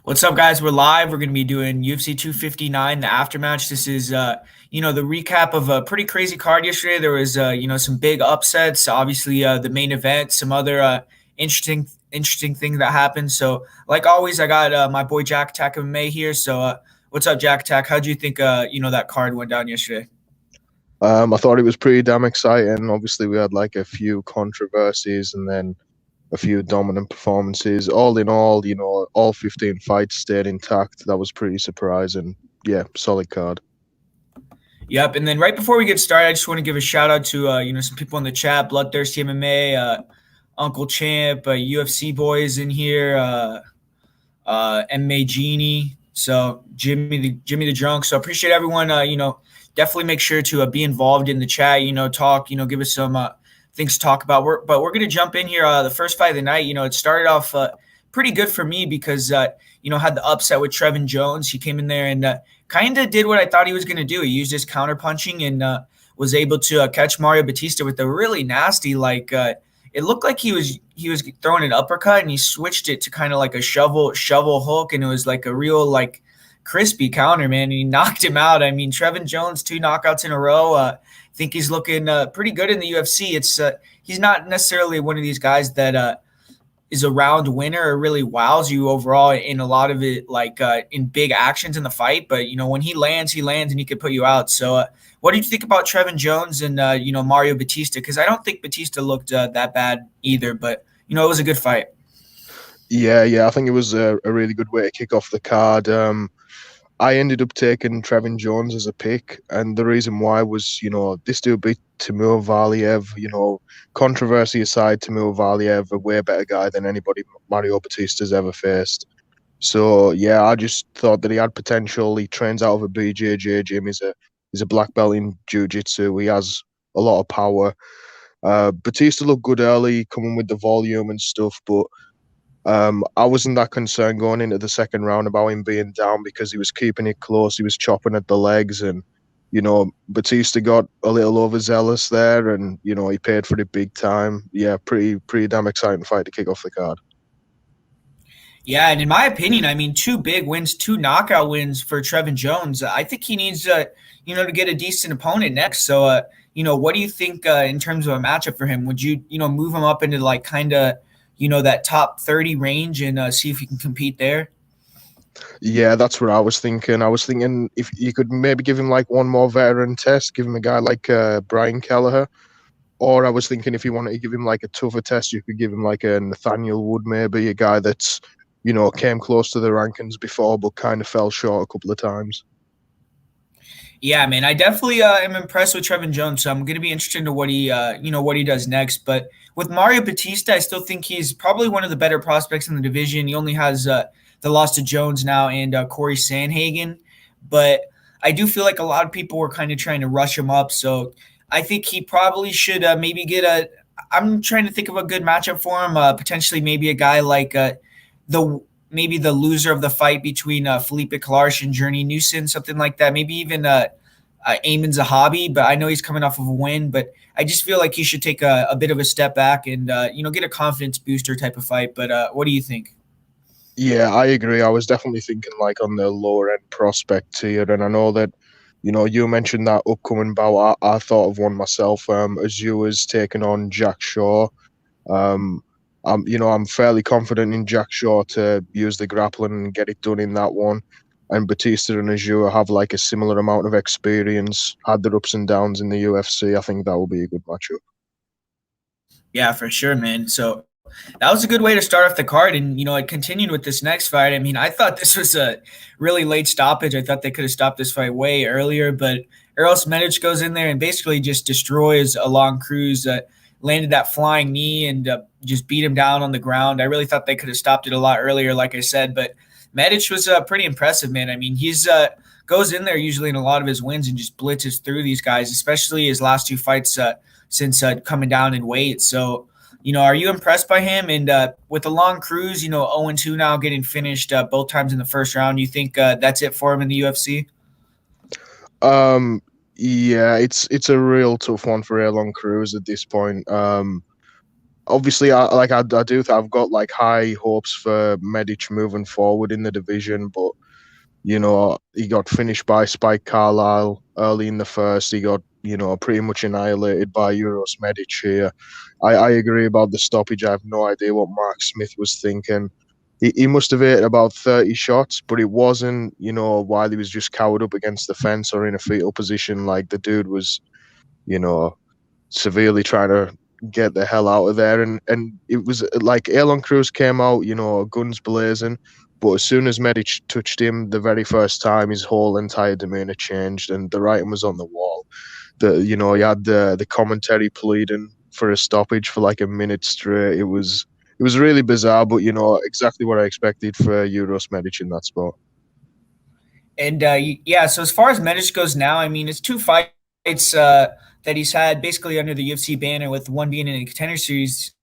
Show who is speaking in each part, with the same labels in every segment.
Speaker 1: What's up, guys? We're live. We're going to be doing UFC 259, the aftermatch. This is, the recap of a pretty crazy card yesterday. There was, some big upsets. Obviously, the main event, some other interesting things that happened. So, like always, I got my boy Jack Attack MMA here. So, what's up, Jack Attack? How'd you think, that card went down yesterday?
Speaker 2: I thought it was pretty damn exciting. Obviously, we had like a few controversies and then a few dominant performances. All in all, all 15 fights stayed intact. That was pretty surprising. Yeah, solid card.
Speaker 1: Yep. And then right before we get started, I just want to give a shout out to some people in the chat, Bloodthirsty MMA, Uncle Champ, UFC boys in here, MMA Genie, so Jimmy the Drunk. So appreciate everyone. Definitely make sure to be involved in the chat. Talk. Give us some things to talk about. But we're gonna jump in here. The first fight of the night. It started off pretty good for me because had the upset with Trevin Jones. He came in there and kind of did what I thought he was gonna do. He used his counter punching and was able to catch Mario Batista with a really nasty it looked like he was throwing an uppercut and he switched it to kind of like a shovel hook, and it was like a real crispy counter, man. And he knocked him out. I mean, Trevin Jones, 2 knockouts in a row. I think he's looking pretty good in the UFC. It's he's not necessarily one of these guys that is a round winner or really wows you overall in a lot of it, in big actions in the fight. But when he lands and he could put you out. So what do you think about Trevin Jones and Mario Batista? Because I don't think Batista looked that bad either, but it was a good fight.
Speaker 2: Yeah. I think it was a really good way to kick off the card. I ended up taking Trevin Jones as a pick, and the reason why was, this dude beat Timur Valiev. Controversy aside, Timur Valiev, a way better guy than anybody Mario Batista's ever faced. So yeah, I just thought that he had potential. He trains out of a BJJ gym. He's a black belt in jiu-jitsu. He has a lot of power. Batista looked good early, coming with the volume and stuff, but I wasn't that concerned going into the second round about him being down because he was keeping it close. He was chopping at the legs, and Batista got a little overzealous there, and he paid for it big time. Yeah, pretty damn exciting fight to kick off the card.
Speaker 1: Yeah, and in my opinion, I mean, 2 big wins, 2 knockout wins for Trevin Jones. I think he needs, to get a decent opponent next. So, what do you think in terms of a matchup for him? Would you, move him up into that top 30 range and see if he can compete there?
Speaker 2: Yeah, that's what I was thinking. I was thinking if you could maybe give him like one more veteran test, give him a guy like Brian Kelleher. Or I was thinking if you wanted to give him like a tougher test, you could give him like a Nathaniel Wood, maybe a guy that's, came close to the rankings before, but kind of fell short a couple of times.
Speaker 1: Yeah, man, I definitely am impressed with Trevin Jones. So I'm going to be interested in what what he does next. But with Mario Batista, I still think he's probably one of the better prospects in the division. He only has the loss to Jones now and Corey Sandhagen, but I do feel like a lot of people were kind of trying to rush him up. So I think he probably should maybe get a. I'm trying to think of a good matchup for him. Potentially, maybe a guy like the maybe the loser of the fight between Felipe Klarsh and Journey Newson, something like that. Maybe even Amin Zahabi, but I know he's coming off of a win. But I just feel like he should take a bit of a step back and get a confidence booster type of fight. But what do you think?
Speaker 2: Yeah, I agree. I was definitely thinking like on the lower end prospect here, and I know that you mentioned that upcoming bout. I thought of one myself. As you was taking on Jack Shaw. Um, I'm fairly confident in Jack Shaw to use the grappling and get it done in that one. And Batista and Azure have like a similar amount of experience, had their ups and downs in the UFC. I think that will be a good matchup.
Speaker 1: Yeah, for sure, man. So that was a good way to start off the card, and it continued with this next fight. I mean, I thought this was a really late stoppage. I thought they could have stopped this fight way earlier, but Uros Medic goes in there and basically just destroys Alon Cruz. Landed that flying knee and just beat him down on the ground. I really thought they could have stopped it a lot earlier, like I said, but Medic was pretty impressive, man. I mean, he's goes in there usually in a lot of his wins and just blitzes through these guys, especially his last 2 fights since coming down in weight. So, are you impressed by him? And with the long cruise, 0-2 now getting finished both times in the first round, you think that's it for him in the UFC?
Speaker 2: Um, yeah, it's a real tough one for Elon Cruz at this point. obviously, I do. I've got like high hopes for Medic moving forward in the division, but he got finished by Spike Carlisle early in the first. He got pretty much annihilated by Uros Medic here. I agree about the stoppage. I have no idea what Mark Smith was thinking. He must have hit about 30 shots, but it wasn't, while he was just cowered up against the fence or in a fetal position. Like the dude was, you know, severely trying to get the hell out of there. And it was like Elon Cruz came out, guns blazing. But as soon as Medic touched him the very first time, his whole entire demeanor changed, and the writing was on the wall. He had the commentary pleading for a stoppage for like a minute straight. It was really bizarre, but exactly what I expected for Uros Medic in that spot.
Speaker 1: And yeah, so as far as Medic goes now, I mean, it's two fights that he's had basically under the UFC banner, with one being in a contender series.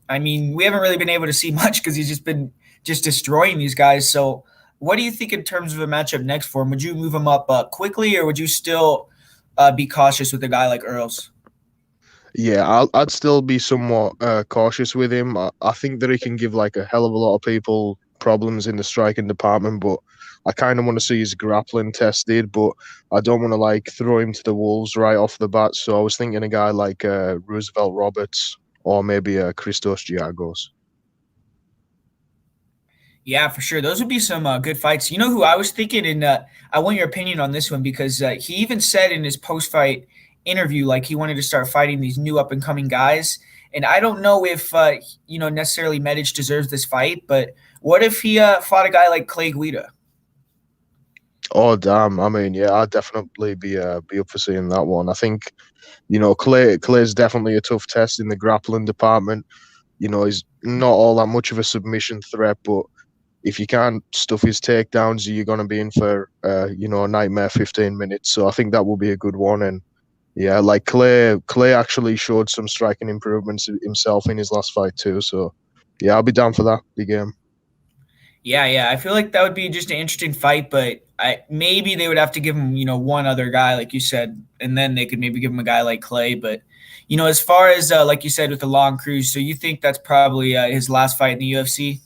Speaker 1: I mean, we haven't really been able to see much because he's just been just destroying these guys. So, what do you think in terms of a matchup next for him? Would you move him up quickly, or would you still be cautious with a guy like Earls?
Speaker 2: Yeah, I'd still be somewhat cautious with him. I think that he can give like a hell of a lot of people problems in the striking department, but I kind of want to see his grappling tested, but I don't want to like throw him to the wolves right off the bat. So I was thinking a guy like Roosevelt Roberts or maybe Christos Giagos.
Speaker 1: Yeah, for sure. Those would be some good fights. You know who I was thinking, and I want your opinion on this one because he even said in his post-fight interview like he wanted to start fighting these new up-and-coming guys. And I don't know if necessarily Medic deserves this fight, but what if he fought a guy like Clay Guida?
Speaker 2: Oh damn! I mean, yeah, I'd definitely be up for seeing that one. I think Clay's definitely a tough test in the grappling department. He's not all that much of a submission threat, but if you can't stuff his takedowns, you're going to be in for a nightmare 15 minutes. So I think that will be a good one. And yeah, like Clay actually showed some striking improvements himself in his last fight too. So yeah, I'll be down for that big game.
Speaker 1: Yeah, yeah. I feel like that would be just an interesting fight, but maybe they would have to give him, one other guy, like you said, and then they could maybe give him a guy like Clay. But, as far as, like you said, with the long cruise, so you think that's probably his last fight in the UFC?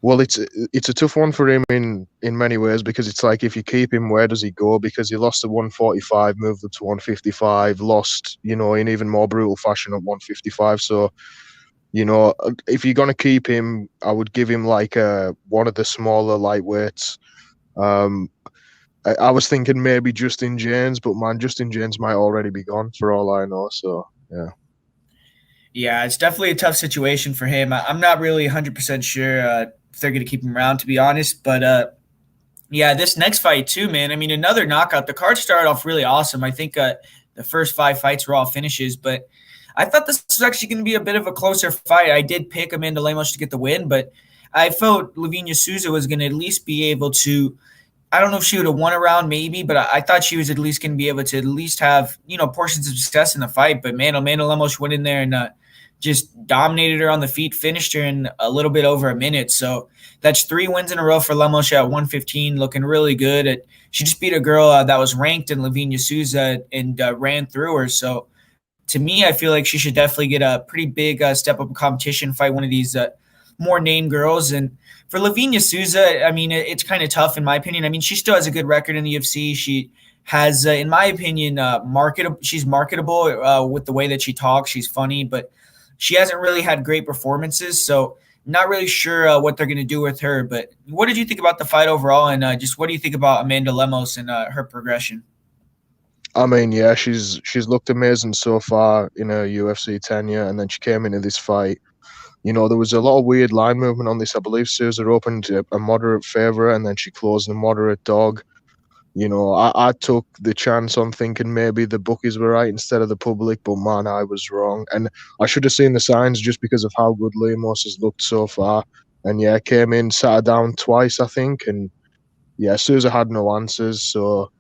Speaker 2: Well, it's a tough one for him in many ways because it's like if you keep him, where does he go? Because he lost at 145, moved up to 155, lost in even more brutal fashion at 155. So if you're gonna keep him, I would give him like one of the smaller lightweights. Um, I was thinking maybe Justin James, but man, Justin James might already be gone for all I know. So yeah.
Speaker 1: Yeah, it's definitely a tough situation for him. I'm not really 100% sure if they're going to keep him around, to be honest. But yeah, this next fight, too, man. I mean, another knockout. The card started off really awesome. I think the first 5 fights were all finishes, but I thought this was actually going to be a bit of a closer fight. I did pick Amanda Lemos to get the win, but I felt Lavinia Souza was going to at least be able to. I don't know if she would have won a round, maybe, but I thought she was at least going to be able to at least have portions of success in the fight. But man, Amanda Lemos went in there and just dominated her on the feet, finished her in a little bit over a minute. So that's 3 wins in a row for Lemos at 115, looking really good. She just beat a girl that was ranked in Lavinia Souza and ran through her. So to me, I feel like she should definitely get a pretty big step up in competition, fight one of these more named girls. And for Lavinia Souza, I mean, it's kind of tough in my opinion. I mean, she still has a good record in the UFC. She has, in my opinion, marketable. She's marketable with the way that she talks. She's funny, but she hasn't really had great performances. So not really sure what they're going to do with her. But what did you think about the fight overall? And just what do you think about Amanda Lemos and her progression?
Speaker 2: I mean, yeah, she's looked amazing so far in her UFC tenure, and then she came into this fight. There was a lot of weird line movement on this. I believe Souza opened a moderate favorite, and then she closed a moderate dog. I took the chance on thinking maybe the bookies were right instead of the public, but man, I was wrong. And I should have seen the signs just because of how good Lemos has looked so far. And yeah, came in, sat her down twice, I think, and yeah, Souza had no answers. So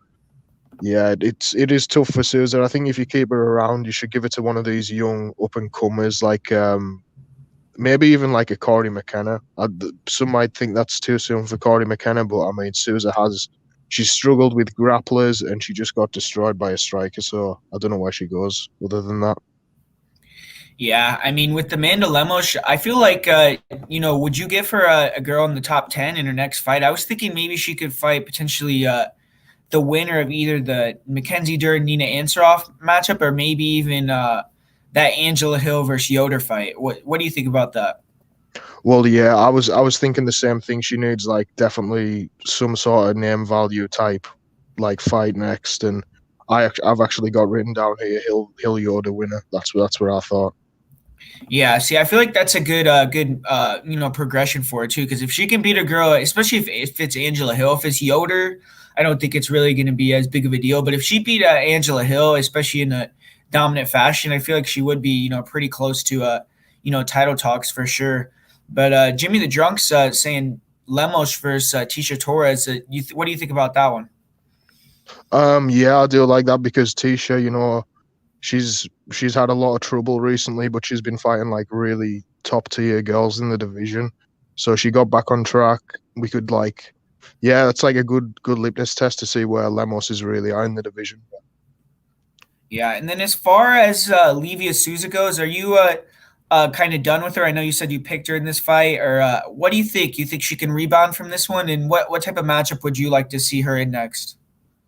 Speaker 2: yeah, it is tough for Souza. I think if you keep her around, you should give it to one of these young up and comers, like maybe even like a Corey McKenna. Some might think that's too soon for Corey McKenna, but I mean, she's struggled with grapplers and she just got destroyed by a striker. So I don't know where she goes other than that.
Speaker 1: Yeah, I mean, with Amanda Lemos, I feel like, would you give her a girl in the top 10 in her next fight? I was thinking maybe she could fight potentially the winner of either the Mackenzie Dern Nina Ansaroff matchup or maybe even that Angela Hill versus Yoder fight. What do you think about that?
Speaker 2: Well, yeah, I was thinking the same thing. She needs like definitely some sort of name value type like fight next, and I've actually got written down here Hill Yoda winner. That's what I thought.
Speaker 1: Yeah, see, I feel like that's a good progression for her too. Because if she can beat a girl, especially if it's Angela Hill, if it's Yoder, I don't think it's really going to be as big of a deal. But if she beat Angela Hill, especially in a dominant fashion, I feel like she would be pretty close to title talks for sure. But Jimmy the Drunk's saying Lemos versus Tisha Torres. What do you think about that one?
Speaker 2: Yeah, I do like that because Tisha, she's had a lot of trouble recently, but she's been fighting like really top tier girls in the division. So she got back on track. We could like, yeah, it's like a good litmus test to see where Lemos is really are in the division.
Speaker 1: Yeah, and then as far as Levia Souza goes, are you kind of done with her? I know you said you picked her in this fight, or what do you think? You think she can rebound from this one? And what type of matchup would you like to see her in next?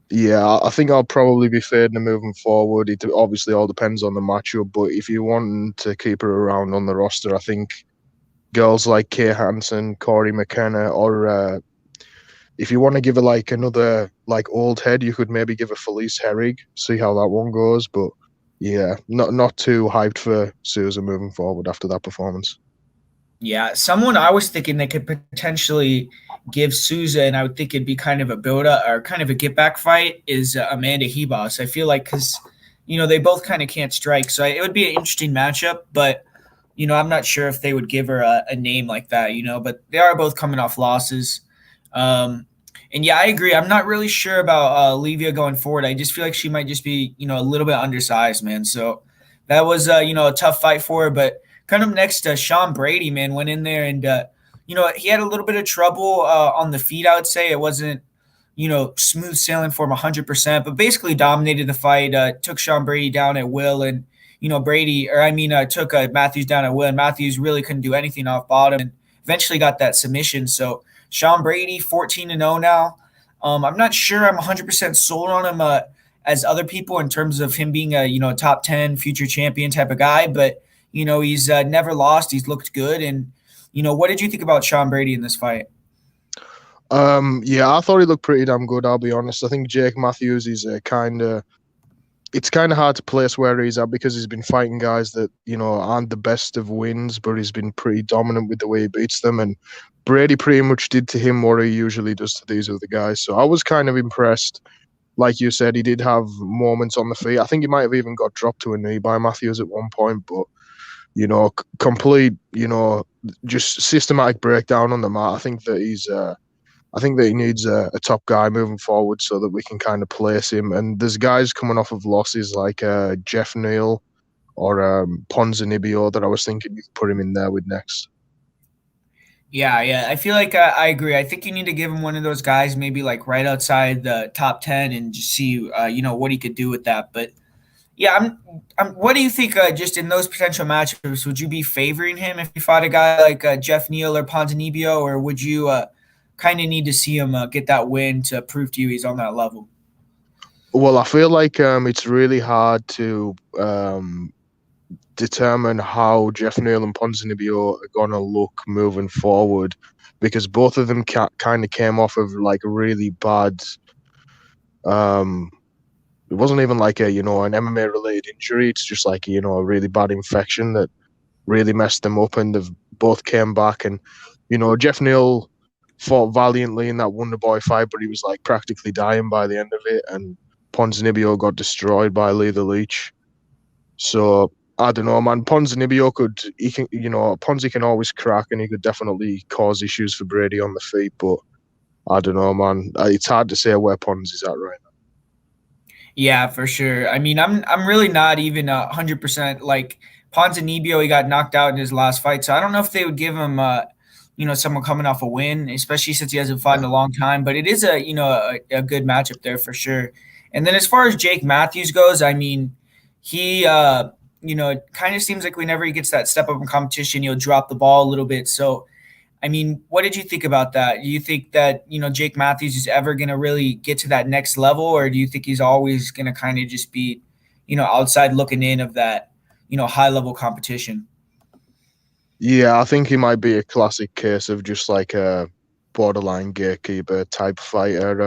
Speaker 2: Yeah, I think I'll probably be fading her moving forward. It obviously all depends on the matchup, but if you want to keep her around on the roster, I think girls like Kay Hansen, Corey McKenna, or if you want to give her like another like old head, you could maybe give her Felice Herrig, see how that one goes. But yeah, not too hyped for Souza moving forward after that performance.
Speaker 1: Yeah, someone I was thinking they could potentially give Souza, and I would think it'd be kind of a build up or kind of a get back fight is Amanda Hebos. I feel like because they both kind of can't strike, so it would be an interesting matchup. But I'm not sure if they would give her a name like that. But they are both coming off losses. And yeah, I agree. I'm not really sure about Levia going forward. I just feel like she might just be a little bit undersized, man. So that was a tough fight for her, but. Kind of next to Sean Brady, man, went in there and he had a little bit of trouble on the feet. I would say it wasn't smooth sailing for him 100%, but basically dominated the fight. Took Sean Brady down at will, and took Matthews down at will, and Matthews really couldn't do anything off bottom, and eventually got that submission. So Sean Brady 14-0 now. I'm not sure I'm 100% sold on him as other people in terms of him being a top 10 future champion type of guy, but he's never lost. He's looked good. And, what did you think about Sean Brady in this fight?
Speaker 2: Yeah, I thought he looked pretty damn good. I'll be honest. I think Jake Matthews is it's kind of hard to place where he's at because he's been fighting guys that aren't the best of wins, but he's been pretty dominant with the way he beats them. And Brady pretty much did to him what he usually does to these other guys. So I was kind of impressed. Like you said, he did have moments on the feet. I think he might have even got dropped to a knee by Matthews at one point, but complete, just systematic breakdown on the mat. I think that he needs a top guy moving forward so that we can kind of place him. And there's guys coming off of losses like Jeff Neal or Ponzinibbio that I was thinking you could put him in there with next.
Speaker 1: Yeah. I feel like I agree. I think you need to give him one of those guys, maybe like right outside the top 10 and just see, what he could do with that. But yeah, what do you think? Just in those potential matchups, would you be favoring him if you fought a guy like Jeff Neal or Ponzinibbio, or would you kind of need to see him get that win to prove to you he's on that level?
Speaker 2: Well, I feel like it's really hard to determine how Jeff Neal and Ponzinibbio are going to look moving forward because both of them kind of came off of like a really bad. It wasn't even like an MMA related injury. It's just like a really bad infection that really messed them up, and they've both came back. And Jeff Neal fought valiantly in that Wonder Boy fight, but he was like practically dying by the end of it. And Ponzinibbio got destroyed by Lee the Leech. So I don't know, man. Ponzinibbio Ponzi can always crack, and he could definitely cause issues for Brady on the feet. But I don't know, man. It's hard to say where Ponzi's at right now.
Speaker 1: Yeah, for sure. I mean, I'm really not even 100% like Ponzinibbio. He got knocked out in his last fight, so I don't know if they would give him, someone coming off a win, especially since he hasn't fought in a long time. But it is a good matchup there for sure. And then as far as Jake Matthews goes, I mean, he it kind of seems like whenever he gets that step up in competition, he'll drop the ball a little bit. So, I mean, what did you think about that? Do you think that, Jake Matthews is ever going to really get to that next level, or do you think he's always going to kind of just be, outside looking in of that, high level competition?
Speaker 2: Yeah, I think he might be a classic case of just like a borderline gatekeeper type fighter.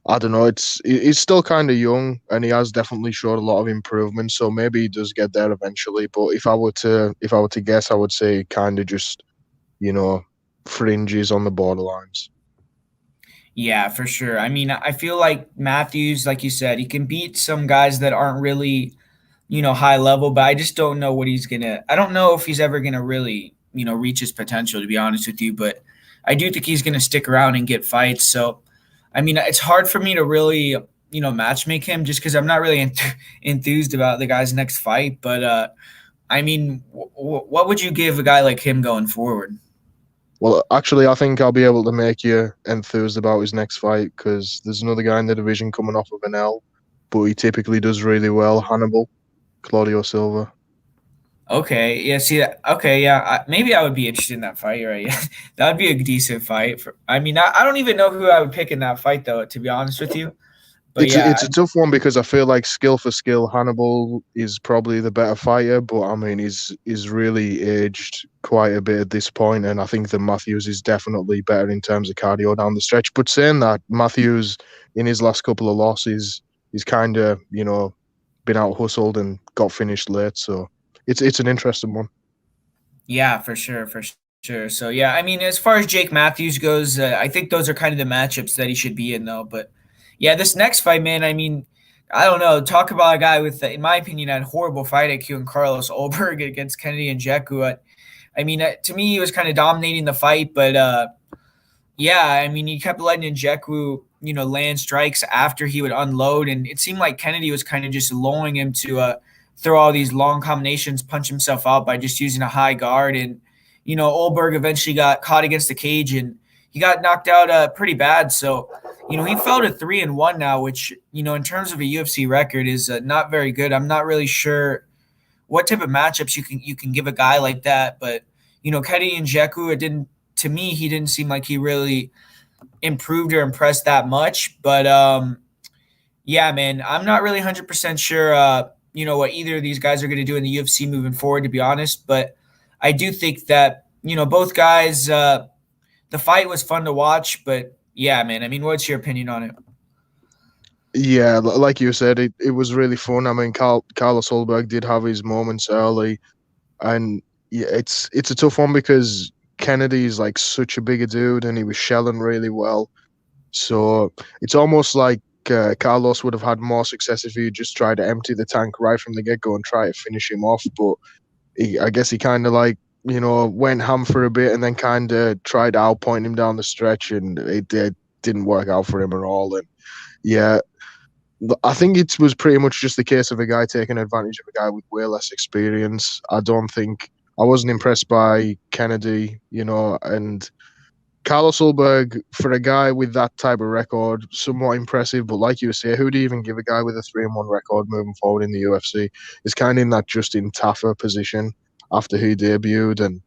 Speaker 2: I don't know. He's still kind of young, and he has definitely showed a lot of improvement. So maybe he does get there eventually. But if I were to guess, I would say kind of just you know fringes on the borderlines.
Speaker 1: Yeah, for sure. I mean, I feel like Matthews, like you said, he can beat some guys that aren't really, high level, but I just don't know what he's gonna. I don't know if he's ever gonna really, reach his potential. To be honest with you, but I do think he's gonna stick around and get fights. So, I mean, it's hard for me to really, matchmake him just because I'm not really enthused about the guy's next fight. But I mean, what would you give a guy like him going forward?
Speaker 2: Well, actually, I think I'll be able to make you enthused about his next fight because there's another guy in the division coming off of an L, but he typically does really well. Hannibal, Claudio Silva.
Speaker 1: Okay, yeah, see that. Okay, yeah, maybe I would be interested in that fight, right? Yeah, that would be a decent fight. I mean, I don't even know who I would pick in that fight, though, to be honest with you. But yeah,
Speaker 2: It's a tough one because I feel like skill for skill, Hannibal is probably the better fighter, but I mean he's really aged quite a bit at this point, and I think that Matthews is definitely better in terms of cardio down the stretch. But saying that, Matthews in his last couple of losses, he's kind of been out hustled and got finished late, so it's an interesting one.
Speaker 1: yeah, for sure. So yeah, I mean, as far as Jake Matthews goes, I think those are kind of the matchups that he should be in, though. But yeah, this next fight, man, I mean, I don't know. Talk about a guy with, in my opinion, had horrible fight IQ and Carlos Ulberg against Kennedy Nzechukwu. I mean, to me, he was kind of dominating the fight, but yeah, I mean, he kept letting Nzechukwu, land strikes after he would unload, and it seemed like Kennedy was kind of just lulling him to throw all these long combinations, punch himself out by just using a high guard. And Ulberg eventually got caught against the cage, and he got knocked out pretty bad. So he fell to 3-1 now, which in terms of a UFC record is not very good. I'm not really sure what type of matchups you can give a guy like that, but Kennedy Nzechukwu, it didn't to me, he didn't seem like he really improved or impressed that much. But yeah, man, I'm not really 100% sure, what either of these guys are going to do in the UFC moving forward, to be honest. But I do think that, both guys, the fight was fun to watch. But yeah, man, I mean, what's your opinion on it?
Speaker 2: Yeah, like you said, it was really fun. I mean, Carlos Ulberg did have his moments early, and yeah, it's a tough one because Kennedy's like such a bigger dude, and he was shelling really well. So it's almost like Carlos would have had more success if he just tried to empty the tank right from the get go and try to finish him off. But I guess he kind of like went ham for a bit and then kind of tried to outpoint him down the stretch, and it didn't work out for him at all. And yeah, I think it was pretty much just the case of a guy taking advantage of a guy with way less experience. I wasn't impressed by Kennedy, and Carlos Ulberg, for a guy with that type of record, somewhat impressive. But like you say, who do you even give a guy with a 3-1 record moving forward in the UFC? Is kind of in that Justin Taffer position after he debuted. And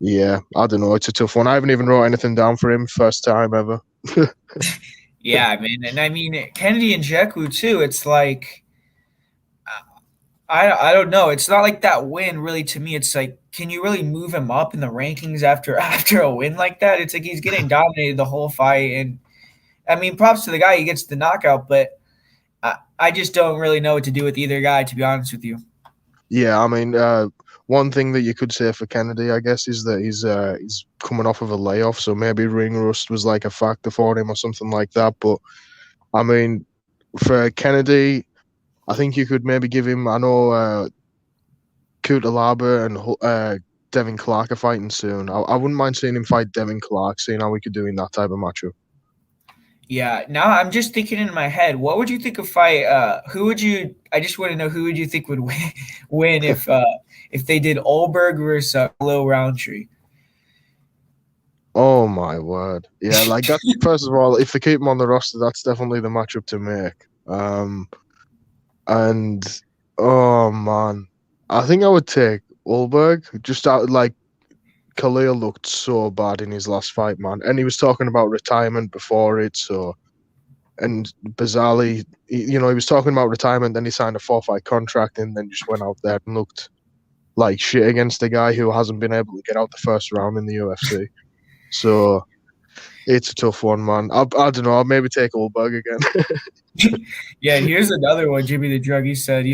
Speaker 2: yeah, I don't know. It's a tough one. I haven't even wrote anything down for him. First time ever.
Speaker 1: Yeah, I mean, and I mean Kennedy and Nzechukwu too. It's like I don't know. It's not like that win really to me. It's like, can you really move him up in the rankings after after a win like that? It's like he's getting dominated the whole fight, and I mean, props to the guy. He gets the knockout, but I just don't really know what to do with either guy, to be honest with you.
Speaker 2: Yeah, I mean, one thing that you could say for Kennedy, I guess, is that he's coming off of a layoff, so maybe ring rust was like a factor for him or something like that. But I mean, for Kennedy, I think you could maybe give him. I know Kutalaba and Devin Clark are fighting soon. I wouldn't mind seeing him fight Devin Clark, seeing how we could do in that type of matchup.
Speaker 1: Yeah. Now I'm just thinking in my head, what would you think of fight? Who would you? I just want to know who would you think would win if they did Ulberg versus Lil Roundtree.
Speaker 2: Oh my word! Yeah, like that. First of all, if they keep him on the roster, that's definitely the matchup to make. And Oh man, I think I would take Ulberg. Just out like Khalil looked so bad in his last fight, man, and he was talking about retirement before it. So and bizarrely, he was talking about retirement. Then he signed a 4-fight contract, and then just went out there and looked like shit against a guy who hasn't been able to get out the first round in the UFC. So it's a tough one, man. I don't know. I'll maybe take Ulberg again.
Speaker 1: Yeah, and here's another one. Jimmy the Drug. He said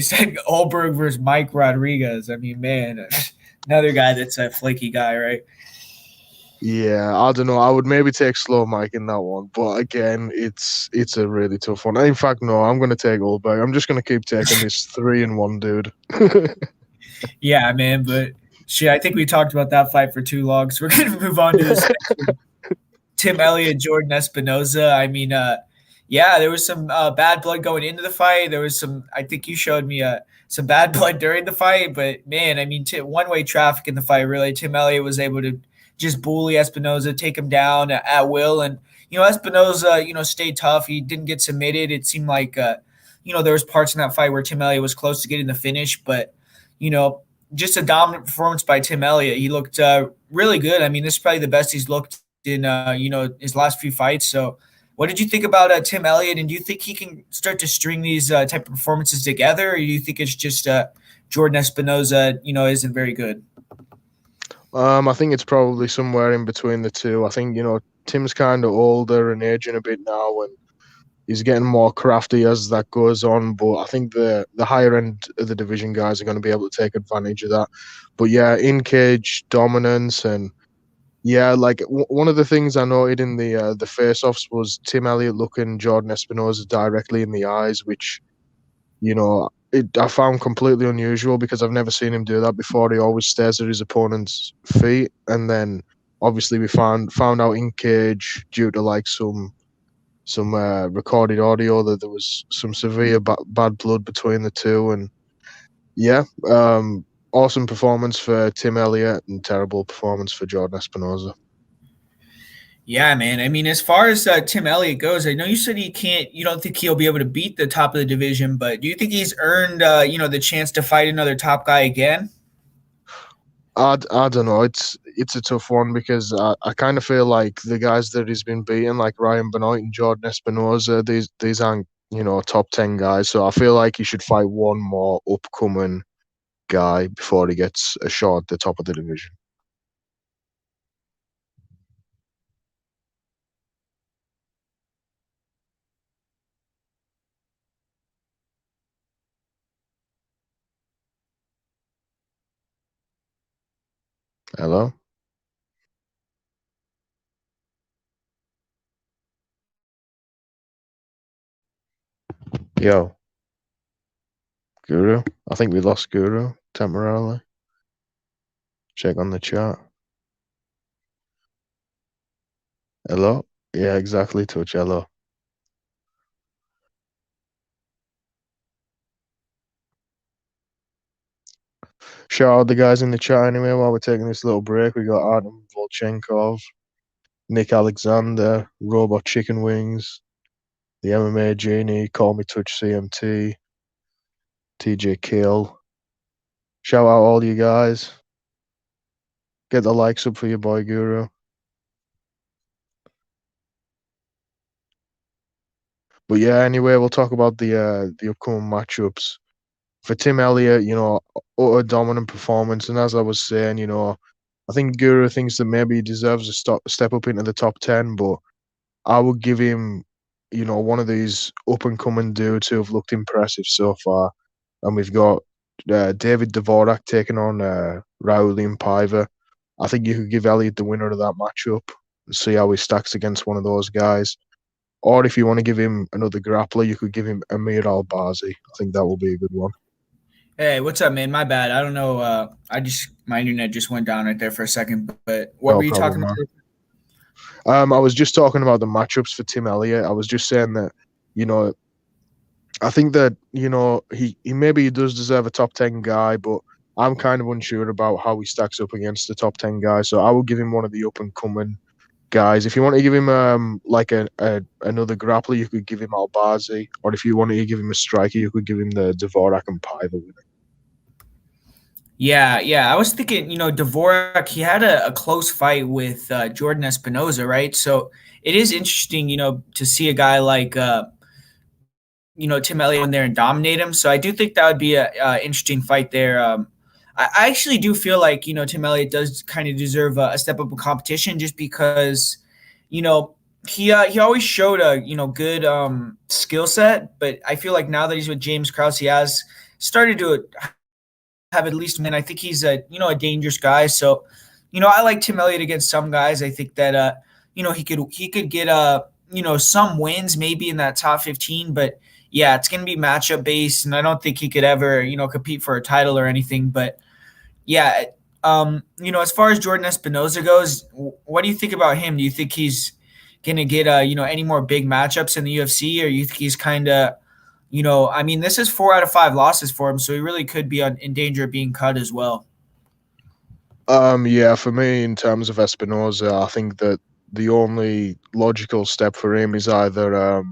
Speaker 1: Ulberg versus Mike Rodriguez. I mean, man, another guy that's a flaky guy, right?
Speaker 2: Yeah, I don't know. I would maybe take Slow Mike in that one, but again, it's a really tough one. In fact, no, I'm gonna take Ulberg. I'm just gonna keep taking this 3-1 dude.
Speaker 1: Yeah, man. But shit, I think we talked about that fight for too long, so we're gonna move on to this Tim Elliott, Jordan Espinosa. I mean, yeah, there was some bad blood going into the fight. There was some. I think you showed me some bad blood during the fight, but man, I mean, one-way traffic in the fight. Really, Tim Elliott was able to just bully Espinosa, take him down at will, and Espinosa, stayed tough. He didn't get submitted. It seemed like there was parts in that fight where Tim Elliott was close to getting the finish, but you know, just a dominant performance by Tim Elliott. He looked really good. I mean, this is probably the best he's looked in his last few fights. So, what did you think about Tim Elliott? And do you think he can start to string these type of performances together, or do you think it's just Jordan Espinosa, isn't very good?
Speaker 2: I think it's probably somewhere in between the two. I think Tim's kind of older and aging a bit now, and he's getting more crafty as that goes on. But I think the higher end of the division guys are going to be able to take advantage of that. But yeah, in cage dominance and yeah, like one of the things I noted in the face-offs was Tim Elliott looking Jordan Espinosa directly in the eyes, which I found completely unusual because I've never seen him do that before. He always stares at his opponent's feet, and then obviously we found out in cage due to like some recorded audio that there was some severe bad blood between the two, and yeah, awesome performance for Tim Elliott and terrible performance for Jordan Espinosa.
Speaker 1: Yeah, man. I mean, as far as Tim Elliott goes, I know you said you don't think he'll be able to beat the top of the division, but do you think he's earned, the chance to fight another top guy again?
Speaker 2: I don't know. It's a tough one because I kind of feel like the guys that he's been beating, like Ryan Benoit and Jordan Espinosa, these aren't top 10 guys. So I feel like he should fight one more upcoming guy before he gets a shot at the top of the division. Hello, yo, Guru. I think we lost Guru temporarily. Check on the chat. Hello. Yeah, exactly. Touch. Hello. Shout out the guys in the chat anyway while we're taking this little break. We got Adam Volchenkov, Nick Alexander, Robot Chicken Wings, the MMA Genie, Call Me Touch CMT, TJ Kill. Shout out all you guys. Get the likes up for your boy Guru. But yeah, anyway, we'll talk about the upcoming matchups. For Tim Elliott, utter dominant performance, and as I was saying, I think Guru thinks that maybe he deserves a step up into the top 10, but I would give him, one of these up and coming dudes who have looked impressive so far. And we've got David Dvorak taking on Raul Paiva. I think you could give Elliott the winner of that matchup and see how he stacks against one of those guys. Or if you want to give him another grappler, you could give him Amir Albazi. I think that will be a good one.
Speaker 1: Hey, what's up, man? My bad. I don't know. My internet just went down right there for a second. But what
Speaker 2: No
Speaker 1: were you talking
Speaker 2: problem,
Speaker 1: about?
Speaker 2: I was just talking about the matchups for Tim Elliott. I was just saying that, I think that, he maybe he does deserve a top 10 guy, but I'm kind of unsure about how he stacks up against the top 10 guys. So I will give him one of the up and coming guys. If you want to give him like a another grappler, you could give him Albazi, or if you wanted to give him a striker, you could give him the Dvorak and Paiva winner.
Speaker 1: Yeah, yeah. I was thinking, Dvorak, he had a close fight with Jordan Espinosa, right? So it is interesting, to see a guy like, Tim Elliott in there and dominate him. So I do think that would be a interesting fight there. I actually do feel like, Tim Elliott does kind of deserve a step up in competition just because, you know, he always showed a, good skill set. But I feel like now that he's with James Krause, he has started to have at least, and I think he's a dangerous guy. So, I like Tim Elliott against some guys. I think that he could get some wins maybe in that top 15, but yeah, it's going to be matchup based, and I don't think he could ever compete for a title or anything. But yeah, as far as Jordan Espinosa goes, what do you think about him? Do you think he's going to get any more big matchups in the UFC, or you think he's kind of I mean, this is 4 out of 5 losses for him, so he really could be in danger of being cut as well.
Speaker 2: Yeah, for me, in terms of Espinosa, I think that the only logical step for him is either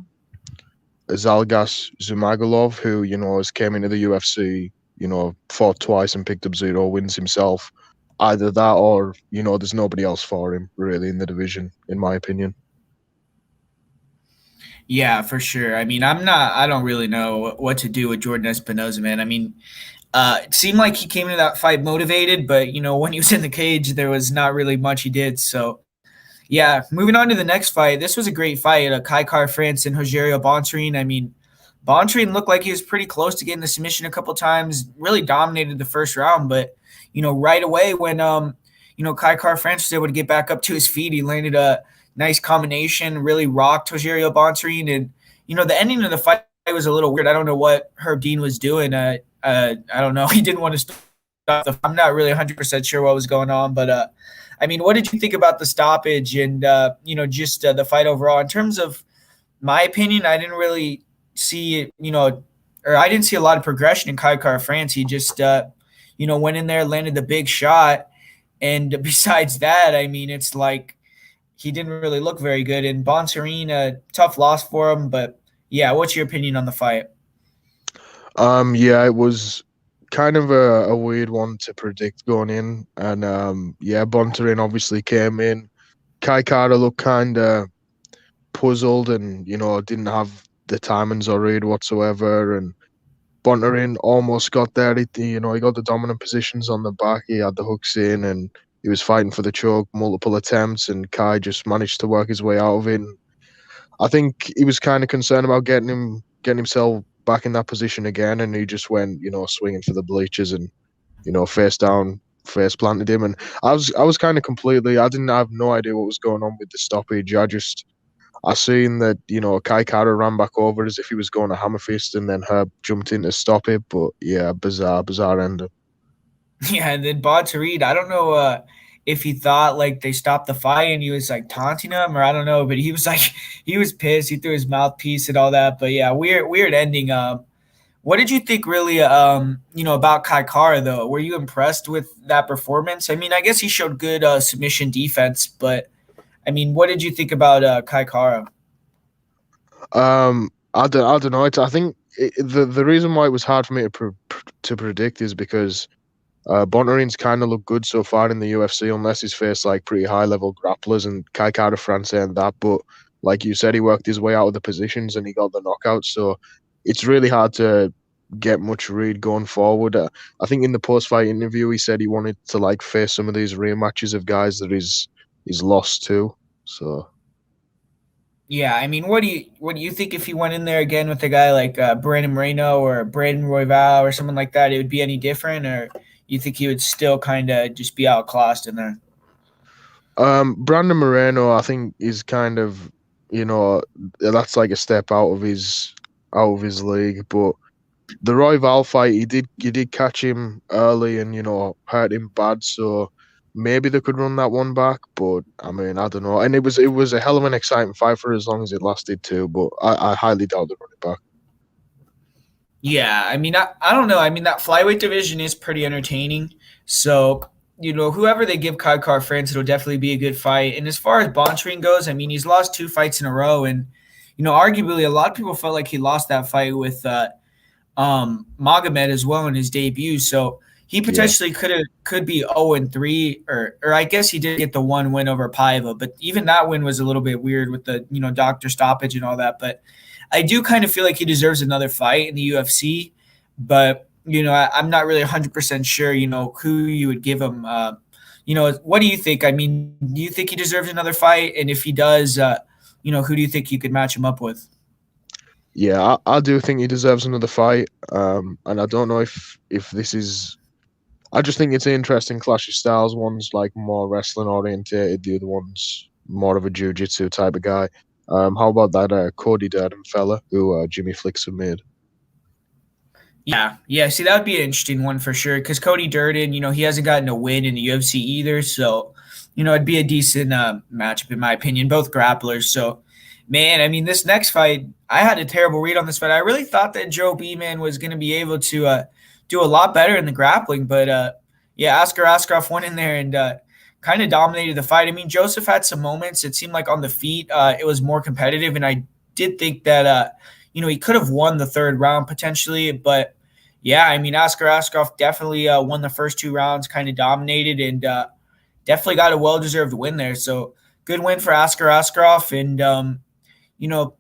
Speaker 2: Zalgas Zumagulov, who has came into the UFC, fought twice and picked up 0 wins himself. Either that, or there's nobody else for him really in the division, in my opinion.
Speaker 1: Yeah, for sure. I mean, I don't really know what to do with Jordan Espinosa, man. I mean, it seemed like he came into that fight motivated, but when he was in the cage, there was not really much he did. So, yeah, moving on to the next fight. This was a great fight. Kai France and Rogerio Bontorin. I mean, Bontorin looked like he was pretty close to getting the submission a couple times. Really dominated the first round, but right away when Kai France was able to get back up to his feet, he landed a nice combination. Really rocked Rogerio Bontorin, and the ending of the fight was a little weird. I don't know what Herb Dean was doing. I don't know. He didn't want to stop I'm not really 100% sure what was going on, but I mean, what did you think about the stoppage and just the fight overall? In terms of my opinion, I didn't really see or I didn't see a lot of progression in Kai France. He just went in there, landed the big shot, and besides that, I mean, it's like he didn't really look very good. And Bontorin, a tough loss for him, but yeah, what's your opinion on the fight?
Speaker 2: Yeah, it was kind of a weird one to predict going in, and yeah, Bontorin obviously came in. Kai Kara looked kind of puzzled, and didn't have the timings or read whatsoever, and Bontorin almost got there. He got the dominant positions on the back. He had the hooks in, and he was fighting for the choke multiple attempts, and Kai just managed to work his way out of it. And I think he was kind of concerned about getting himself back in that position again, and he just went, swinging for the bleachers and, face down, face planted him. And I was kind of I didn't have no idea what was going on with the stoppage. I seen that, Kai Kara ran back over as if he was going to hammer fist, and then Herb jumped in to stop it. But yeah, bizarre ending.
Speaker 1: Yeah, and then Bontorin, I don't know if he thought like they stopped the fight and he was like taunting him, or I don't know, but he was like he was pissed. He threw his mouthpiece and all that. But yeah, weird ending. What did you think really about Kai Kara though? Were you impressed with that performance? I mean, I guess he showed good submission defense, but I mean, what did you think about Kai Kara?
Speaker 2: I don't know. I think the reason why it was hard for me to predict is because Bontorin's kind of looked good so far in the UFC, unless he's faced like pretty high level grapplers, and Kai Kara France ain't that. But like you said, he worked his way out of the positions and he got the knockout. So it's really hard to get much read going forward. I think in the post fight interview, he said he wanted to like face some of these rematches of guys that he's lost to. So.
Speaker 1: Yeah, I mean, what do you think if he went in there again with a guy like Brandon Moreno or Brandon Royval or someone like that? It would be any different, or you think he would still kind of just be outclassed in there?
Speaker 2: Brandon Moreno, I think, is kind of, that's like a step out of his league. But the Roy Val fight, you did catch him early and hurt him bad. So maybe they could run that one back. But I mean, I don't know. And it was a hell of an exciting fight for as long as it lasted too. But I highly doubt they run it back.
Speaker 1: Yeah, I mean, I don't know. I mean, that flyweight division is pretty entertaining. So whoever they give Kai France, it'll definitely be a good fight. And as far as Bontrain goes, I mean, he's lost 2 fights in a row, and arguably a lot of people felt like he lost that fight with Magomed as well in his debut. So he
Speaker 2: Yeah.
Speaker 1: potentially could be 0-3, or I guess he did get the one win over Paiva, but even that win was a little bit weird with the doctor stoppage and all that. But I do kind of feel like he deserves another fight in the UFC, but I'm not really 100% sure who you would give him. What do you think? I mean, do you think he deserves another fight? And if he does, who do you think you could match him up with?
Speaker 2: Yeah, I do think he deserves another fight. And I don't know if this is. I just think it's an interesting clash of styles. One's like more wrestling orientated, the other one's more of a jiu-jitsu type of guy. How about that Cody Durden fella who Jimmy Flicks have made?
Speaker 1: Yeah. See, that would be an interesting one for sure. Because Cody Durden, he hasn't gotten a win in the UFC either, so it'd be a decent matchup in my opinion. Both grapplers, so man, I mean, this next fight, I had a terrible read on this fight. I really thought that Joe B man was going to be able to do a lot better in the grappling, but yeah, Askarov went in there and kind of dominated the fight. I mean, Joseph had some moments. It seemed like on the feet, it was more competitive, and I did think that he could have won the third round potentially, but yeah, I mean, Askarov definitely won the first 2 rounds, kind of dominated, and definitely got a well-deserved win there. So good win for Askarov, and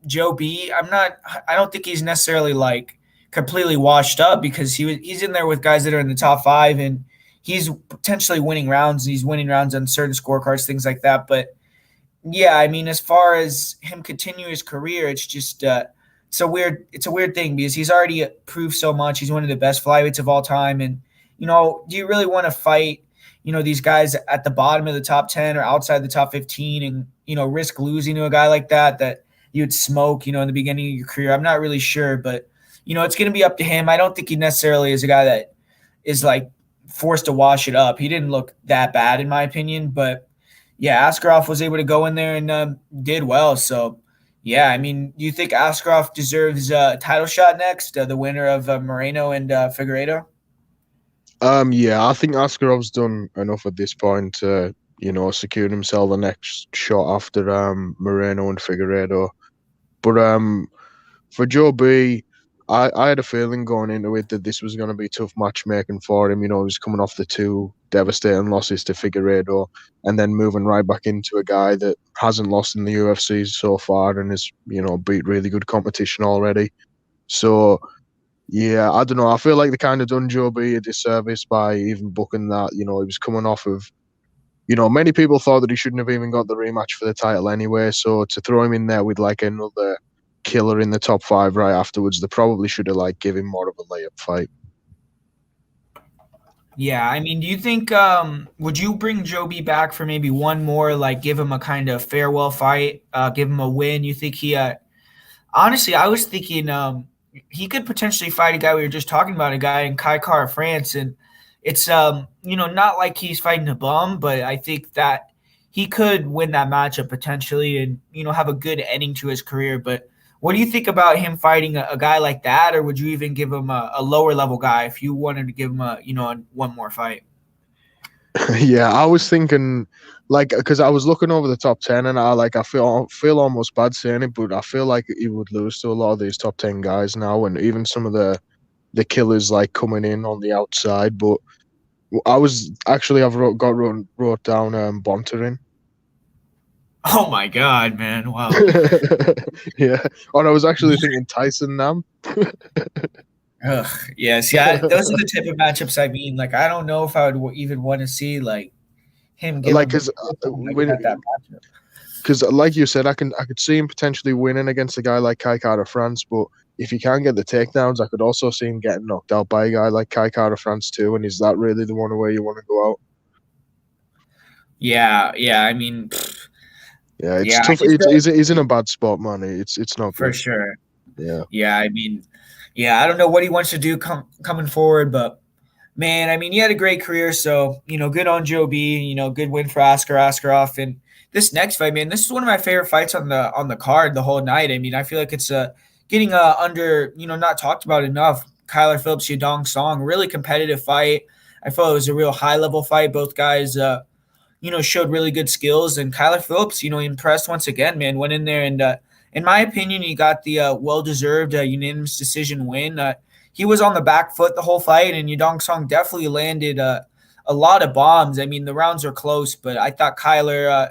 Speaker 1: Joe B. I don't think he's necessarily like completely washed up, because he's in there with guys that are in the top 5, and he's potentially winning rounds. He's winning rounds on certain scorecards, things like that. But yeah, I mean, as far as him continue his career, it's just it's a weird thing, because he's already proved so much. He's one of the best flyweights of all time, and do you really want to fight these guys at the bottom of the top 10 or outside the top 15, and risk losing to a guy like that you'd smoke in the beginning of your career? I'm not really sure, but it's going to be up to him. I don't think he necessarily is a guy that is like forced to wash it up. He didn't look that bad in my opinion, but yeah, Askarov was able to go in there and did well. So yeah, I mean, do you think Askarov deserves a title shot next, the winner of Moreno and Figueiredo?
Speaker 2: Yeah, I think Askarov's done enough at this point to secure himself the next shot after Moreno and Figueiredo. But for Joe B, I had a feeling going into it that this was going to be tough matchmaking for him. He was coming off the 2 devastating losses to Figueiredo, and then moving right back into a guy that hasn't lost in the UFC so far and has beat really good competition already. So yeah, I don't know. I feel like they kind of done Joe B a disservice by even booking that. He was coming off of. Many people thought that he shouldn't have even got the rematch for the title anyway. So to throw him in there with like another killer in the top 5 right afterwards, they probably should have like give him more of a layup fight.
Speaker 1: Yeah, I mean, do you think would you bring Joby back for maybe one more, like give him a kind of farewell fight, give him a win? You think he honestly, I was thinking he could potentially fight a guy we were just talking about, a guy in Kai Kara France, and it's not like he's fighting a bum, but I think that he could win that matchup potentially, and have a good ending to his career. But what do you think about him fighting a guy like that, or would you even give him a lower level guy if you wanted to give him one more fight?
Speaker 2: Yeah, I was thinking like because I was looking over the top 10 and I feel almost bad saying it, but I feel like he would lose to a lot of these top 10 guys now, and even some of the killers like coming in on the outside. But I was actually wrote down Bontarin.
Speaker 1: Oh my God, man! Wow.
Speaker 2: Yeah, and I was actually thinking Tyson Nam.
Speaker 1: Ugh, yeah. See, those are the type of matchups I mean. Like, I don't know if I would even want to see like him give
Speaker 2: Like,
Speaker 1: him
Speaker 2: cause
Speaker 1: like at that matchup.
Speaker 2: like you said, I could see him potentially winning against a guy like Kai Kara France, but if he can't get the takedowns, I could also see him getting knocked out by a guy like Kai Kara France too. And is that really the one where you want to go out?
Speaker 1: Yeah. I mean,
Speaker 2: Yeah, it's
Speaker 1: yeah, I
Speaker 2: tough.
Speaker 1: just
Speaker 2: He's in a bad spot, man. It's not
Speaker 1: for
Speaker 2: good.
Speaker 1: sure.
Speaker 2: Yeah.
Speaker 1: Yeah, I mean, yeah, I don't know what he wants to do coming forward, but man, I mean, he had a great career, so good on Joe B. Good win for Askarov, and this next fight, man, this is one of my favorite fights on the card the whole night. I mean, I feel like it's getting under not talked about enough. Kyler Phillips Yadong Song, really competitive fight. I felt it was a real high level fight. Both guys, showed really good skills. And Kyler Phillips, impressed once again, man. Went in there and, in my opinion, he got the well-deserved unanimous decision win. He was on the back foot the whole fight, and Yadong Song definitely landed a lot of bombs. I mean, the rounds are close, but I thought Kyler,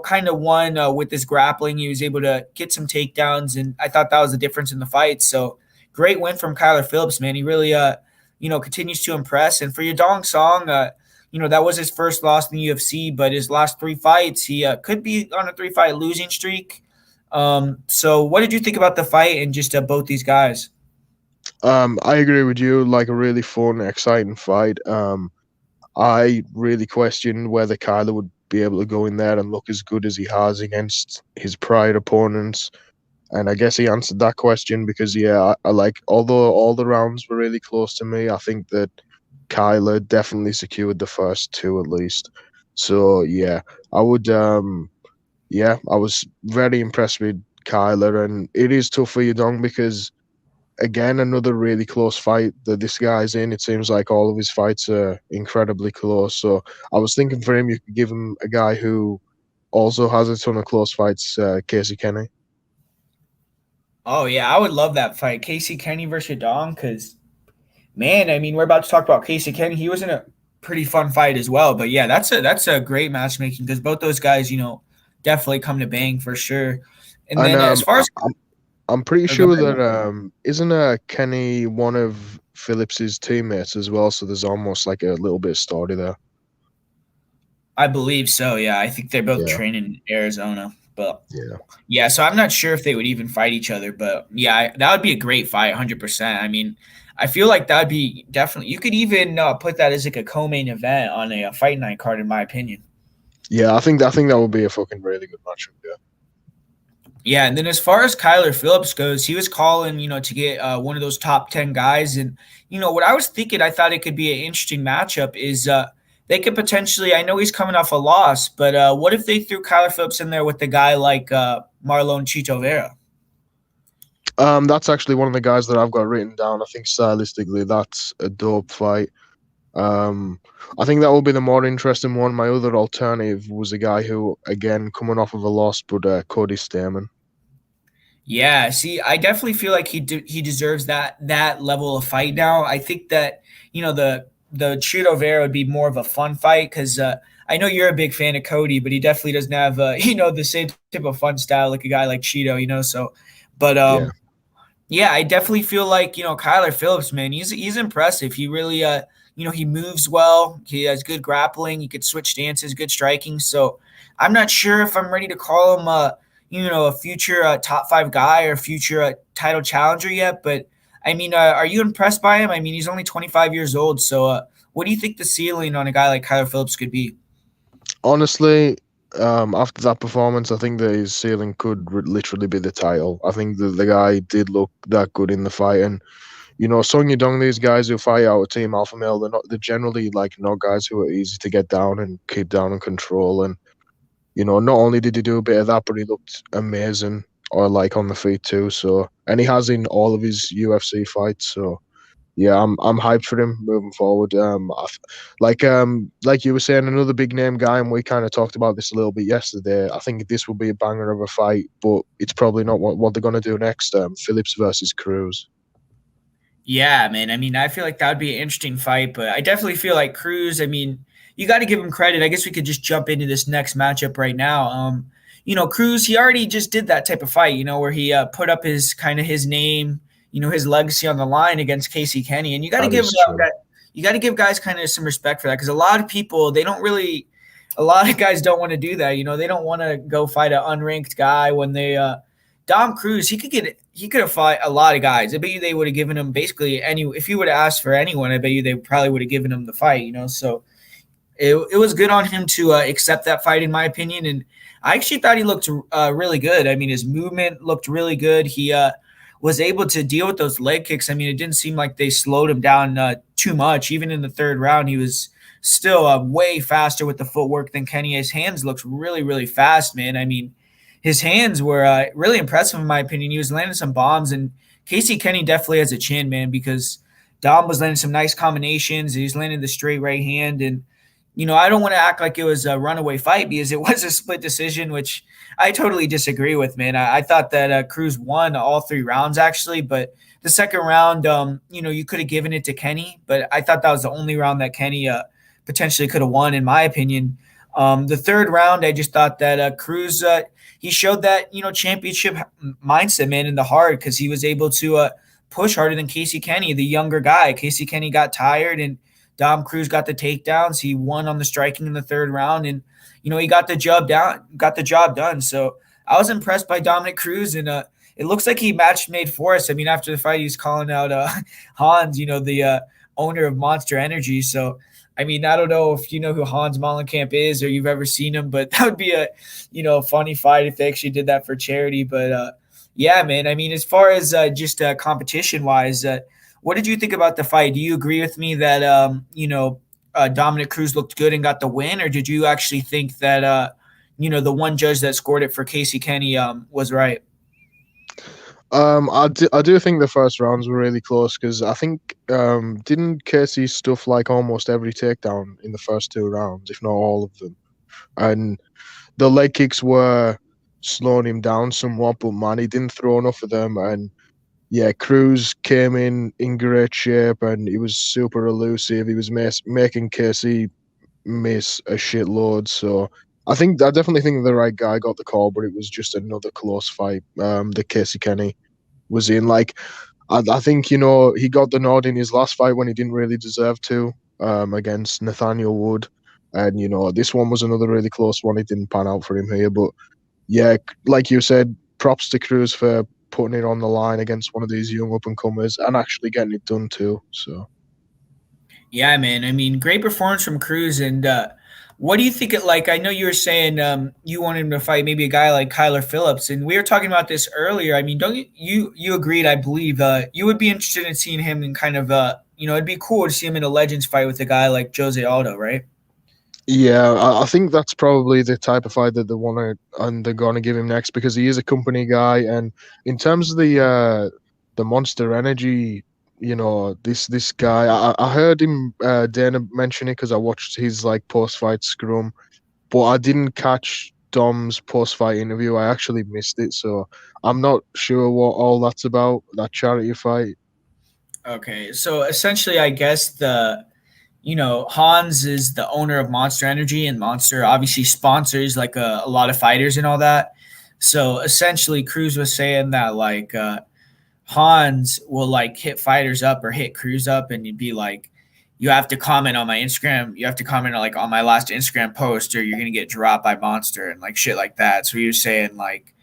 Speaker 1: kind of won with his grappling. He was able to get some takedowns, and I thought that was the difference in the fight. So great win from Kyler Phillips, man. He really, continues to impress. And for Yadong Song, that was his first loss in the UFC, but his last 3 fights, he could be on a 3-fight losing streak. So what did you think about the fight and just both these guys?
Speaker 2: I agree with you. Like a really fun, exciting fight. I really questioned whether Kyler would be able to go in there and look as good as he has against his prior opponents. And I guess he answered that question because, yeah, I like, although all the rounds were really close to me, I think that Kyler definitely secured the first 2 at least. So, yeah, I would, I was very impressed with Kyler. And it is tough for Yadong because, again, another really close fight that this guy's in. It seems like all of his fights are incredibly close. So I was thinking for him, you could give him a guy who also has a ton of close fights, Casey Kenny.
Speaker 1: Oh, yeah, I would love that fight. Casey Kenny versus Yadong, because, man, I mean, we're about to talk about Casey Kenny. He was in a pretty fun fight as well. But, yeah, that's a great matchmaking because both those guys, definitely come to bang for sure. And then as far as
Speaker 2: I'm pretty sure that isn't Kenny one of Phillips's teammates as well? So there's almost like a little bit of story there.
Speaker 1: I believe so. Yeah, I think they're both
Speaker 2: Yeah.
Speaker 1: training in Arizona. But
Speaker 2: Yeah.
Speaker 1: yeah, so I'm not sure if they would even fight each other. But yeah, that would be a great fight, 100%. I mean, I feel like that would be definitely. You could even put that as like a co-main event on a fight night card, in my opinion.
Speaker 2: Yeah, I think that would be a fucking really good matchup. Yeah.
Speaker 1: Yeah, and then as far as Kyler Phillips goes, he was calling, to get one of those top 10 guys. And, what I was thinking, I thought it could be an interesting matchup is they could potentially, I know he's coming off a loss, but what if they threw Kyler Phillips in there with a guy like Marlon Chito Vera?
Speaker 2: That's actually one of the guys that I've got written down. I think stylistically, that's a dope fight. I think that will be the more interesting one. My other alternative was a guy who, again, coming off of a loss, but Cody Stamen.
Speaker 1: Yeah, see, I definitely feel like he deserves that level of fight now. I think that the Chito Vera would be more of a fun fight because I know you're a big fan of Cody, but he definitely doesn't have the same type of fun style like a guy like Cheeto. So, but
Speaker 2: Yeah.
Speaker 1: yeah, I definitely feel like Kyler Phillips, man, he's impressive. He really he moves well. He has good grappling. He could switch stances, good striking. So I'm not sure if I'm ready to call him a future top 5 guy or future title challenger yet. But I mean, are you impressed by him? I mean, he's only 25 years old. So what do you think the ceiling on a guy like Kyler Phillips could be?
Speaker 2: Honestly, after that performance, I think that his ceiling could literally be the title. I think that the guy did look that good in the fight, and Song Yadong, these guys who fight out of Team Alpha Male, they're generally like not guys who are easy to get down and keep down and control. And not only did he do a bit of that, but he looked amazing, or like on the feet too. So, and he has in all of his UFC fights. So, yeah, I'm hyped for him moving forward. Like you were saying, another big name guy, and we kind of talked about this a little bit yesterday. I think this will be a banger of a fight, but it's probably not what they're gonna do next. Phillips versus Cruz.
Speaker 1: Yeah, man. I mean, I feel like that would be an interesting fight, but I definitely feel like Cruz, I mean, you got to give him credit. I guess we could just jump into this next matchup right now. Cruz, he already just did that type of fight, where he put up his name, his legacy on the line against Casey Kenny. And you got to
Speaker 2: That
Speaker 1: give
Speaker 2: is true.
Speaker 1: guys kind of some respect for that because a lot of people, a lot of guys don't want to do that. They don't want to go fight an unranked guy when they Dom Cruz, he could have fought a lot of guys. I bet you they would have given him basically if you would have asked for anyone, I bet you they probably would have given him the fight, So it was good on him to accept that fight, in my opinion. And I actually thought he looked really good. I mean, his movement looked really good. He was able to deal with those leg kicks. I mean, it didn't seem like they slowed him down too much. Even in the 3rd round, he was still way faster with the footwork than Kenny. His hands looked really, really fast, man. I mean, his hands were really impressive in my opinion. He was landing some bombs, and Casey Kenny definitely has a chin, man, because Dom was landing some nice combinations. He's landing the straight right hand. And, I don't want to act like it was a runaway fight because it was a split decision, which I totally disagree with, man. I thought that Cruz won all 3 rounds, actually. But the second round, you could have given it to Kenny. But I thought that was the only round that Kenny potentially could have won, in my opinion. The third round, I just thought that Cruz, he showed that, championship mindset, man, in the hard because he was able to push harder than Casey Kenny, the younger guy. Casey Kenny got tired and Dom Cruz got the takedowns. He won on the striking in the third round and, he got the job done. So I was impressed by Dominick Cruz and it looks like he match made for us. I mean, after the fight, he's calling out Hans, the owner of Monster Energy. So, I mean, I don't know if you know who Hans Mollenkamp is or you've ever seen him, but that would be a, funny fight if they actually did that for charity. But yeah, man, I mean, as far as just competition wise, what did you think about the fight? Do you agree with me that, Dominick Cruz looked good and got the win? Or did you actually think that, the one judge that scored it for Casey Kenny was right?
Speaker 2: I do think the first rounds were really close because I think didn't Casey stuff like almost every takedown in the first 2 rounds, if not all of them, and the leg kicks were slowing him down somewhat, but man, he didn't throw enough of them, and yeah, Cruz came in great shape and he was super elusive. He was making Casey miss a shitload, so. I definitely think the right guy got the call, but it was just another close fight. The Casey Kenny was in. Like, I think he got the nod in his last fight when he didn't really deserve to, against Nathaniel Wood, and this one was another really close one. It didn't pan out for him here, but yeah, like you said, props to Cruz for putting it on the line against one of these young up and comers and actually getting it done too. So.
Speaker 1: Yeah, man. I mean, great performance from Cruz. And what do you think it like? I know you were saying you wanted him to fight maybe a guy like Kyler Phillips, and we were talking about this earlier. I mean, don't you agreed? I believe you would be interested in seeing him in kind of it'd be cool to see him in a Legends fight with a guy like Jose Aldo, right?
Speaker 2: Yeah, I think that's probably the type of fight that they want to and they're going to give him next because he is a company guy. And in terms of the Monster Energy, this guy, I heard him Dana mention it because I watched his like post fight scrum, but I didn't catch Dom's post fight interview. I actually missed it, so I'm not sure what all that's about. That charity fight.
Speaker 1: Okay, so essentially, I guess Hans is the owner of Monster Energy, and Monster obviously sponsors like a lot of fighters and all that. So essentially, Cruz was saying that like Hans will like hit fighters up or hit Cruz up, and you'd be like, you have to comment on my Instagram. You have to comment on, like on my last Instagram post, or you're gonna get dropped by Monster and like shit like that. So he was saying like,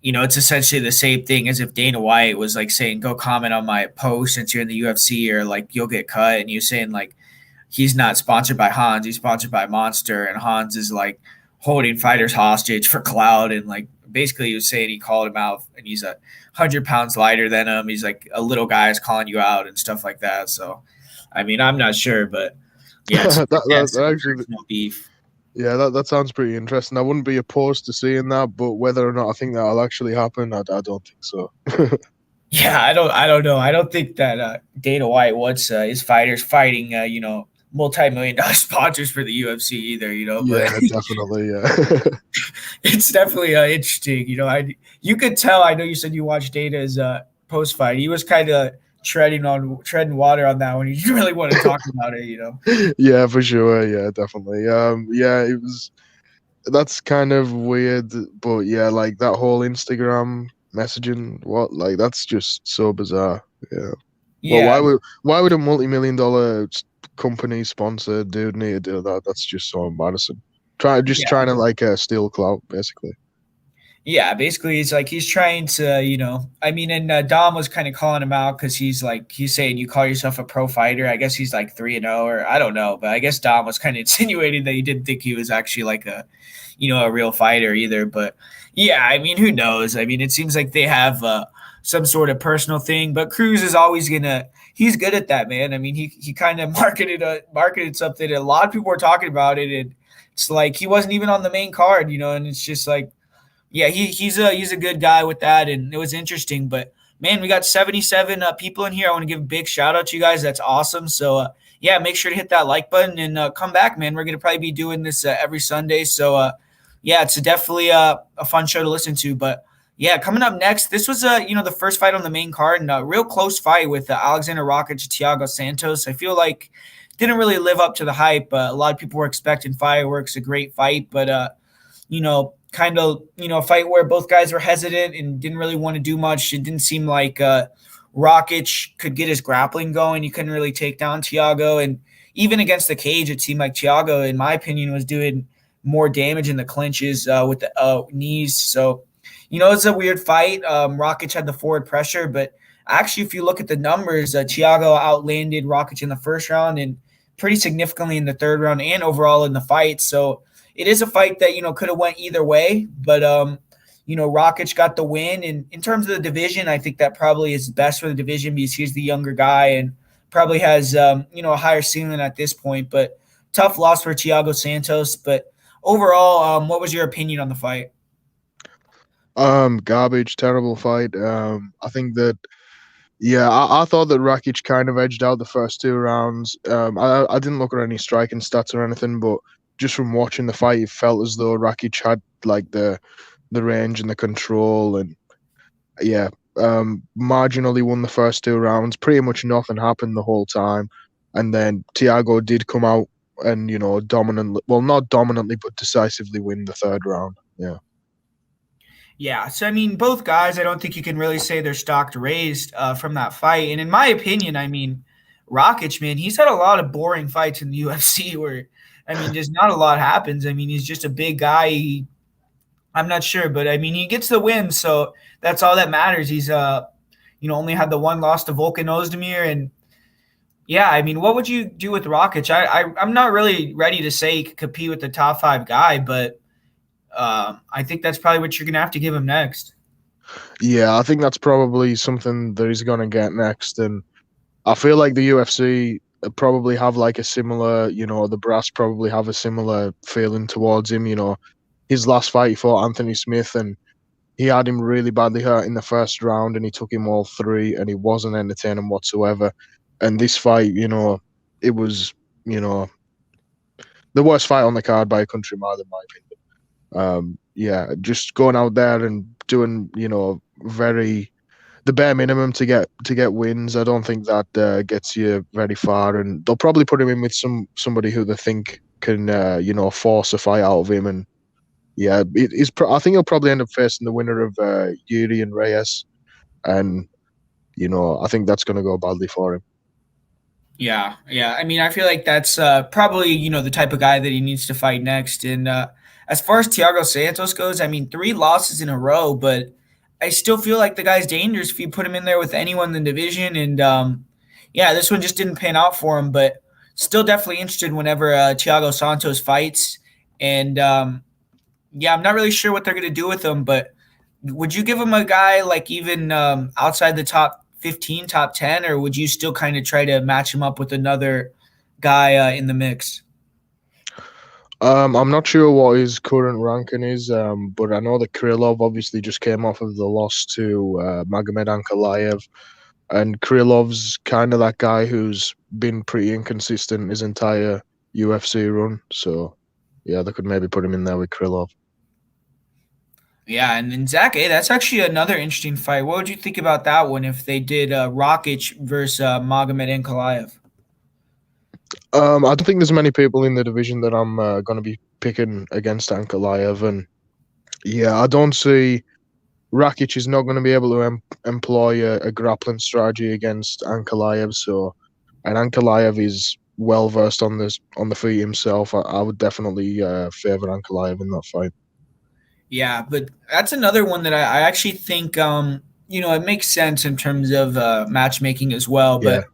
Speaker 1: it's essentially the same thing as if Dana White was like saying, go comment on my post since you're in the UFC, or like you'll get cut. And you're saying like he's not sponsored by Hans, he's sponsored by Monster, and Hans is like holding fighters hostage for clout. And like basically he was saying he called him out and he's 100 pounds lighter than him. He's like a little guy is calling you out and stuff like that. So, I mean, I'm not sure, but yeah,
Speaker 2: that actually
Speaker 1: beef.
Speaker 2: Yeah, that sounds pretty interesting. I wouldn't be opposed to seeing that, but whether or not I think that'll actually happen, I don't think so.
Speaker 1: Yeah, I don't know. I don't think that Dana White wants his fighters fighting, multi-million-dollar sponsors for the UFC either. But
Speaker 2: yeah, definitely. Yeah,
Speaker 1: it's definitely interesting. You could tell. I know you said you watched Dana's post fight. He was kind of treading water on that one. He didn't really want to talk about it.
Speaker 2: Yeah, for sure. Yeah, definitely. Yeah, it was. That's kind of weird, but yeah, like that whole Instagram messaging, like that's just so bizarre. Yeah.
Speaker 1: Yeah.
Speaker 2: Well, why would a multi-million-dollar company sponsor dude need to do that? That's just so embarrassing. Trying to like steal clout, basically.
Speaker 1: Yeah, basically, it's like he's trying to, I mean, and Dom was kind of calling him out because he's saying you call yourself a pro fighter. I guess he's like 3-0, or I don't know, but I guess Dom was kind of insinuating that he didn't think he was actually like a real fighter either. But yeah, I mean, who knows? I mean, it seems like they have some sort of personal thing, but Cruz is always he's good at that, man. I mean, he kind of marketed something. A lot of people were talking about it, and it's like he wasn't even on the main card, and it's just like. Yeah, he's a good guy with that, and it was interesting. But man, we got 77 people in here. I want to give a big shout out to you guys. That's awesome. So, yeah, make sure to hit that like button and come back, man. We're going to probably be doing this every Sunday. So, yeah, it's definitely a fun show to listen to. But, yeah, coming up next, this was, the first fight on the main card and a real close fight with Alexander Rakic and Thiago Santos. I feel like didn't really live up to the hype. A lot of people were expecting fireworks, a great fight, but, kind of, a fight where both guys were hesitant and didn't really want to do much. It didn't seem like Rakic could get his grappling going. He couldn't really take down Thiago. And even against the cage, it seemed like Thiago, in my opinion, was doing more damage in the clinches with the knees. So, it's a weird fight. Rakic had the forward pressure, but actually, if you look at the numbers, Thiago outlanded Rakic in the first round and pretty significantly in the third round and overall in the fight. So, it is a fight that, could have went either way, but, Rakic got the win. And in terms of the division, I think that probably is best for the division because he's the younger guy and probably has, a higher ceiling at this point. But tough loss for Thiago Santos. But overall, what was your opinion on the fight?
Speaker 2: Garbage, terrible fight. I think that, yeah, I thought that Rakic kind of edged out the first two rounds. I didn't look at any striking stats or anything, but just from watching the fight, it felt as though Rakic had like the range and the control, and yeah, marginally won the first two rounds. Pretty much nothing happened the whole time, and then Thiago did come out and dominantly, well, not dominantly, but decisively win the third round. Yeah.
Speaker 1: Yeah, so I mean, both guys, I don't think you can really say they're stock raised from that fight. And in my opinion, I mean, Rakic, man, he's had a lot of boring fights in the UFC where, I mean, just not a lot happens. I mean, he's just a big guy. I'm not sure, but I mean, he gets the win, so that's all that matters. He's, only had the one loss to Volkan Ozdemir, and yeah, I mean, what would you do with Rakic? I'm not really ready to say he could compete with the top 5 guy, but I think that's probably what you're gonna have to give him next.
Speaker 2: Yeah, I think that's probably something that he's gonna get next, and I feel like the UFC probably have like a similar, the brass probably have a similar feeling towards him. His last fight he fought Anthony Smith, and he had him really badly hurt in the first round, and he took him all 3, and he wasn't entertaining whatsoever. And this fight, it was, the worst fight on the card by a country mile, in my opinion. Yeah, just going out there and doing, the bare minimum to get wins. I don't think that gets you very far, and they'll probably put him in with somebody who they think can, force a fight out of him. And yeah, I think he'll probably end up facing the winner of Yuri and Reyes, and I think that's going to go badly for him.
Speaker 1: Yeah. I mean, I feel like that's probably the type of guy that he needs to fight next. And as far as Thiago Santos goes, I mean, 3 losses in a row, but I still feel like the guy's dangerous if you put him in there with anyone in the division. And yeah, this one just didn't pan out for him, but still definitely interested whenever Thiago Santos fights. And yeah, I'm not really sure what they're going to do with him, but would you give him a guy like even outside the top 15, top 10, or would you still kind of try to match him up with another guy in the mix?
Speaker 2: I'm not sure what his current ranking is, but I know that Krylov obviously just came off of the loss to Magomed Ankalaev, and Krylov's kind of that guy who's been pretty inconsistent his entire UFC run. So, yeah, they could maybe put him in there with Krylov.
Speaker 1: Yeah, and then Zach, hey, that's actually another interesting fight. What would you think about that one if they did Rakic versus Magomed Ankalaev?
Speaker 2: I don't think there's many people in the division that I'm going to be picking against Ankalaev, and yeah, I don't see Rakic is not going to be able to employ a grappling strategy against Ankalaev. So, and Ankalaev is well versed on the feet himself. I would definitely favor Ankalaev in that fight.
Speaker 1: Yeah, but that's another one that I actually think it makes sense in terms of matchmaking as well.
Speaker 2: Yeah.
Speaker 1: But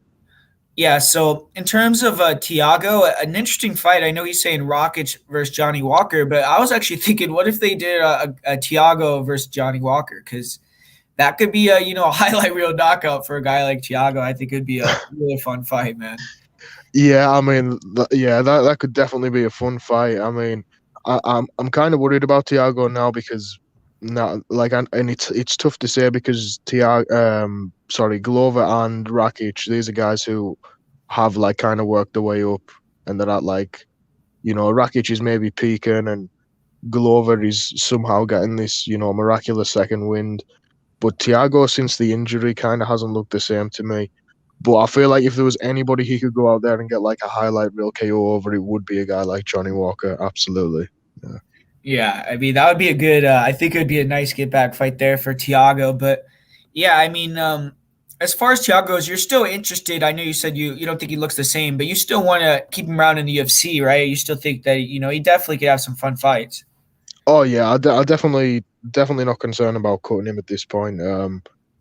Speaker 1: yeah, so in terms of Thiago, an interesting fight. I know he's saying Rakic versus Johnny Walker, but I was actually thinking, what if they did a Thiago versus Johnny Walker? Because that could be a a highlight reel knockout for a guy like Thiago. I think it'd be a really fun fight, man.
Speaker 2: Yeah, I mean, that could definitely be a fun fight. I mean, I'm kind of worried about Thiago now because not like, and it's tough to say because Glover and Rakic, these are guys who have like kind of worked their way up, and they're at like, Rakic is maybe peaking, and Glover is somehow getting this, miraculous second wind. But Thiago, since the injury, kind of hasn't looked the same to me. But I feel like if there was anybody he could go out there and get like a highlight reel KO over, it would be a guy like Johnny Walker. Absolutely. Yeah.
Speaker 1: Yeah, I mean that would be a good. I think it would be a nice get back fight there for Tiago. But yeah, I mean, as far as Tiago goes, you're still interested. I know you said you don't think he looks the same, but you still want to keep him around in the UFC, right? You still think that he definitely could have some fun fights.
Speaker 2: Oh yeah, I definitely not concerned about cutting him at this point.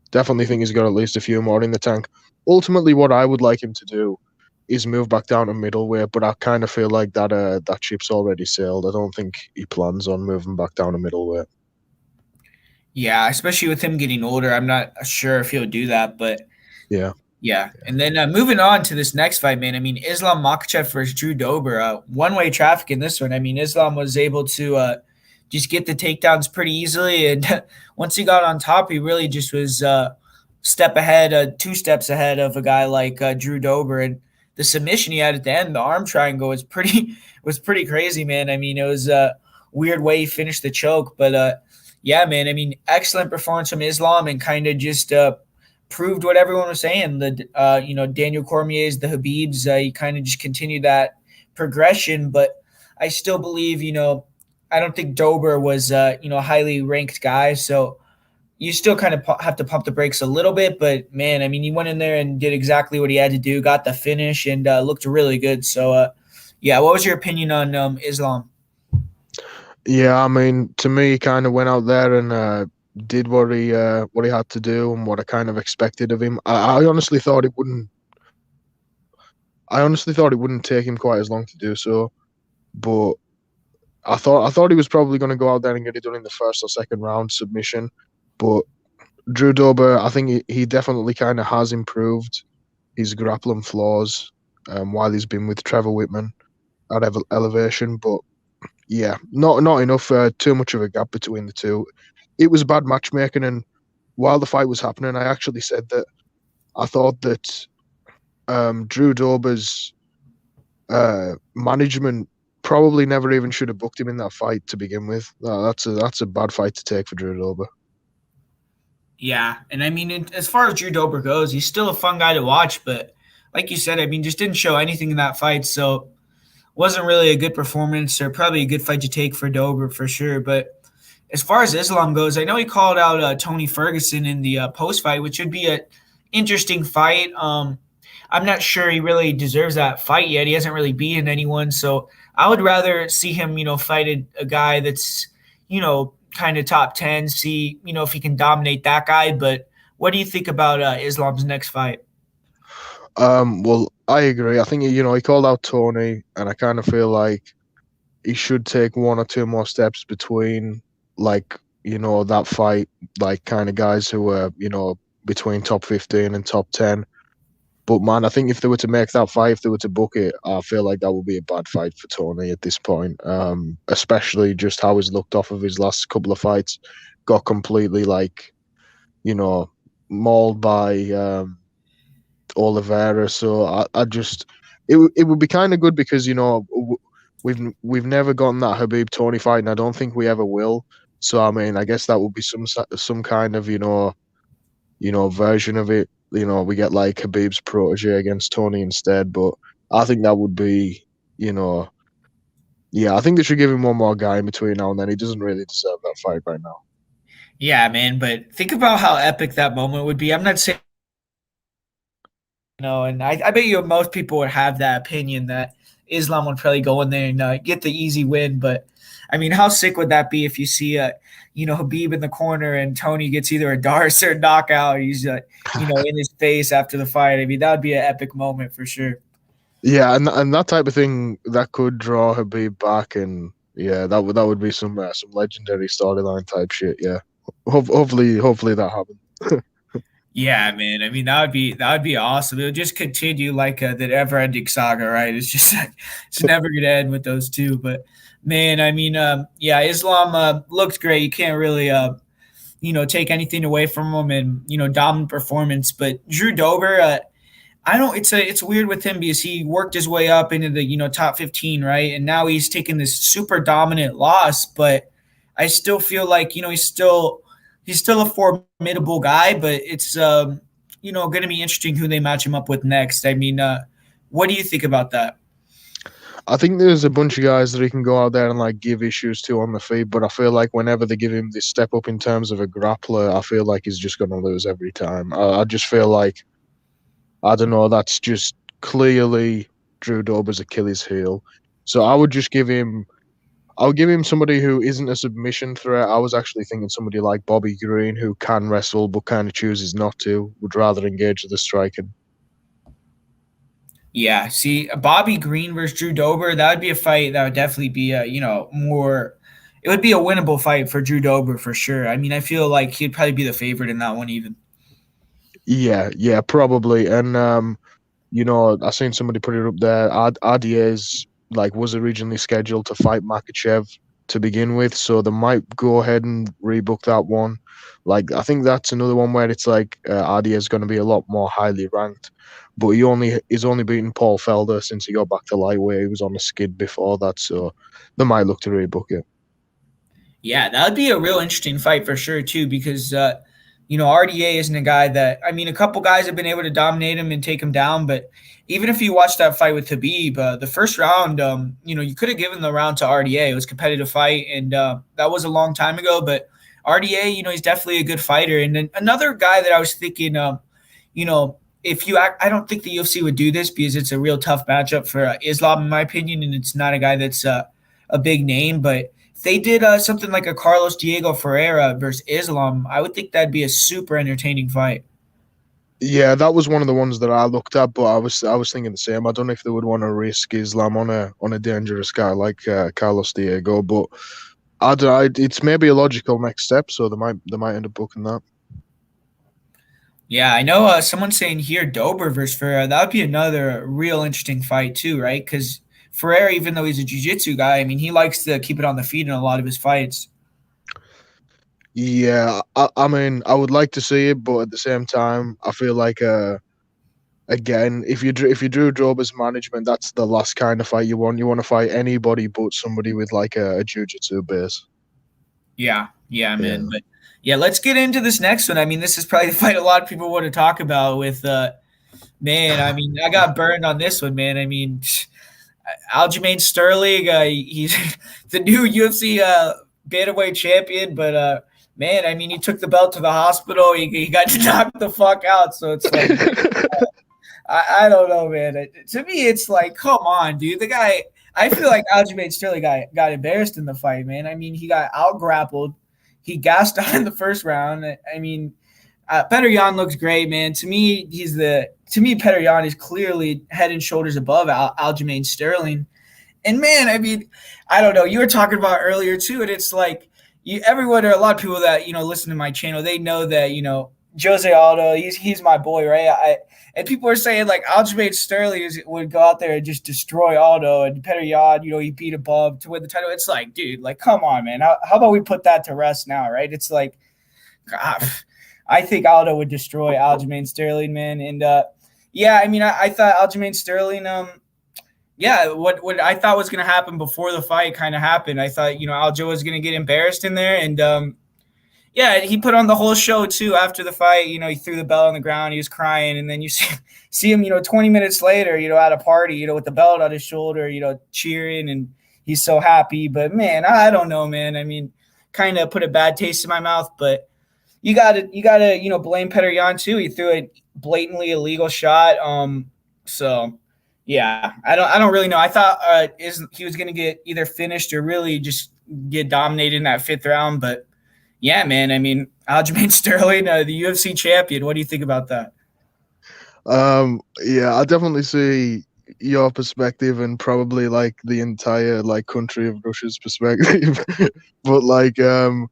Speaker 2: Definitely think he's got at least a few more in the tank. Ultimately, what I would like him to do is move back down to middleweight, but I kind of feel like that ship's already sailed. I don't think he plans on moving back down to middleweight.
Speaker 1: Yeah, especially with him getting older, I'm not sure if he'll do that, but
Speaker 2: Yeah.
Speaker 1: yeah. And then moving on to this next fight, man. I mean, Islam Makhachev versus Drew Dober. One-way traffic in this one. I mean, Islam was able to just get the takedowns pretty easily, and once he got on top, he really just was step ahead, 2 steps ahead of a guy like Drew Dober. And the submission he had at the end, the arm triangle, was pretty was pretty crazy, man. I mean, it was a weird way he finished the choke, but yeah, man. I mean, excellent performance from Islam, and kind of just proved what everyone was saying. The Daniel Cormier's, the Habib's, he kind of just continued that progression. But I still believe, I don't think Dober was a highly ranked guy, so you still kind of have to pump the brakes a little bit. But man, I mean, he went in there and did exactly what he had to do, got the finish, and looked really good. So yeah, what was your opinion on Islam?
Speaker 2: Yeah, I mean, to me, he kind of went out there and did what he had to do and what I kind of expected of him. I honestly thought it wouldn't. I honestly thought it wouldn't take him quite as long to do so, but I thought he was probably going to go out there and get it done in the first or second round submission. But Drew Dober, I think he definitely kind of has improved his grappling flaws while he's been with Trevor Whitman at elevation. But yeah, not enough. Too much of a gap between the two. It was bad matchmaking, and while the fight was happening, I actually said that I thought that Drew Dober's management probably never even should have booked him in that fight to begin with. That's a bad fight to take for Drew Dober.
Speaker 1: Yeah, and I mean, as far as Drew Dober goes, he's still a fun guy to watch. But like you said, I mean, just didn't show anything in that fight. So wasn't really a good performance, or probably a good fight to take for Dober for sure. But as far as Islam goes, I know he called out Tony Ferguson in the post fight, which would be an interesting fight. I'm not sure he really deserves that fight yet. He hasn't really beaten anyone, so I would rather see him, fight a guy that's, kind of top 10. See, if he can dominate that guy. But what do you think about Islam's next fight?
Speaker 2: Well, I agree. I think he called out Tony, and I kind of feel like he should take one or two more steps between, like, that fight, like kind of guys who are between top 15 and top 10. But man, I think if they were to make that fight, if they were to book it, I feel like that would be a bad fight for Tony at this point. Especially just how he's looked off of his last couple of fights, got completely like, you know, mauled by Oliveira. So I just it would be kind of good because we've never gotten that Habib Tony fight, and I don't think we ever will. So I mean, I guess that would be some kind of version of it. We get like Habib's protege against Tony instead, but I think that would be, yeah, I think they should give him one more guy in between now and then. He doesn't really deserve that fight right now.
Speaker 1: Yeah, man. But think about how epic that moment would be. I'm not saying, and I bet you most people would have that opinion that Islam would probably go in there and get the easy win. But I mean, how sick would that be if you see Habib in the corner and Tony gets either a Darce or a knockout? He's in his face after the fight. I mean, that would be an epic moment for sure.
Speaker 2: Yeah, and that type of thing that could draw Habib back, and yeah, that would be some legendary storyline type shit. Yeah, hopefully that happens.
Speaker 1: Yeah, man. I mean, that would be awesome. It would just continue like the never-ending saga, right? It's just it's never gonna end with those two. But man, I mean, yeah, Islam looked great. You can't really take anything away from him, and dominant performance. But Drew Dober, I don't. It's weird with him because he worked his way up into the top 15, right? And now he's taking this super dominant loss, but I still feel like he's still a formidable guy, but it's going to be interesting who they match him up with next. I mean, what do you think about that?
Speaker 2: I think there's a bunch of guys that he can go out there and like give issues to on the feet, but I feel like whenever they give him this step up in terms of a grappler, I feel like he's just going to lose every time. I just feel like, I don't know, that's just clearly Drew Dober's Achilles heel. So I would give him somebody who isn't a submission threat. I was actually thinking somebody like Bobby Green, who can wrestle but kind of chooses not to, would rather engage the striking.
Speaker 1: Yeah, see, Bobby Green versus Drew Dober, that would be a fight that would definitely be more. It would be a winnable fight for Drew Dober for sure. I mean, I feel like he'd probably be the favorite in that one even.
Speaker 2: Yeah, probably. And I seen somebody put it up there. RDA's like was originally scheduled to fight Makhachev to begin with, so they might go ahead and rebook that one. Like I think that's another one where it's like RDA is going to be a lot more highly ranked, but he's only beaten Paul Felder since he got back to lightweight. He was on a skid before that, so they might look to rebook it.
Speaker 1: Yeah, that would be a real interesting fight for sure too, because RDA isn't a guy that I mean, a couple guys have been able to dominate him and take him down, but even if you watch that fight with Habib, the first round, you could have given the round to RDA. It was a competitive fight, and that was a long time ago. But RDA, he's definitely a good fighter. And then another guy that I was thinking, if I don't think the UFC would do this because it's a real tough matchup for Islam, in my opinion, and it's not a guy that's a big name, but if they did something like a Carlos Diego Ferreira versus Islam, I would think that'd be a super entertaining fight.
Speaker 2: Yeah, that was one of the ones that I looked at, but I was thinking the same. I don't know if they would want to risk Islam on a dangerous guy like Carlos Diego, but I don't. It's maybe a logical next step, so they might end up booking that.
Speaker 1: Yeah, I know someone's saying here Dober versus Ferreira. That would be another real interesting fight too, right? Because Ferreira, even though he's a jiu-jitsu guy, I mean, he likes to keep it on the feet in a lot of his fights.
Speaker 2: Yeah, I mean, I would like to see it, but at the same time, I feel like again, if you drew Drober's management, that's the last kind of fight you want. You want to fight anybody but somebody with like a jiu-jitsu base.
Speaker 1: Yeah, yeah, man.
Speaker 2: Yeah.
Speaker 1: But yeah, let's get into this next one. I mean, this is probably the fight a lot of people want to talk about with man. I mean, I got burned on this one, man. I mean, Aljamain Sterling, he's the new UFC bantamweight champion, but man, I mean, he took the belt to the hospital. He got knocked the fuck out. So it's like, I don't know, man. To me, it's like, come on, dude. The guy, I feel like Aljamain Sterling got embarrassed in the fight, man. I mean, he got out grappled. He gassed out in the first round. I mean, Petr Yan looks great, man. To me, Petr Yan is clearly head and shoulders above Aljamain Sterling. And man, I mean, I don't know. You were talking about earlier too, and it's like everyone or a lot of people that listen to my channel, they know that Jose Aldo, he's my boy, right? And people are saying like Aljamain Sterling would go out there and just destroy Aldo, and Petr Yan, he beat above to win the title. It's like, dude, like, come on, man. How about we put that to rest now, right? It's like, God, I think Aldo would destroy Aljamain Sterling, man. And yeah, I mean, I thought Aljamain Sterling, yeah, what I thought was going to happen before the fight kind of happened. I thought, Aljo was going to get embarrassed in there. And yeah, he put on the whole show too after the fight. He threw the belt on the ground. He was crying. And then you see him, 20 minutes later, at a party, with the belt on his shoulder, cheering. And he's so happy. But, man, I don't know, man. I mean, kind of put a bad taste in my mouth. But you gotta blame Petr Yan too. He threw a blatantly illegal shot. So yeah, I don't really know. I thought he was gonna get either finished or really just get dominated in that fifth round. But yeah, man. I mean, Aljamain Sterling, the UFC champion. What do you think about that?
Speaker 2: Yeah, I definitely see your perspective and probably like the entire like country of Russia's perspective, but like I,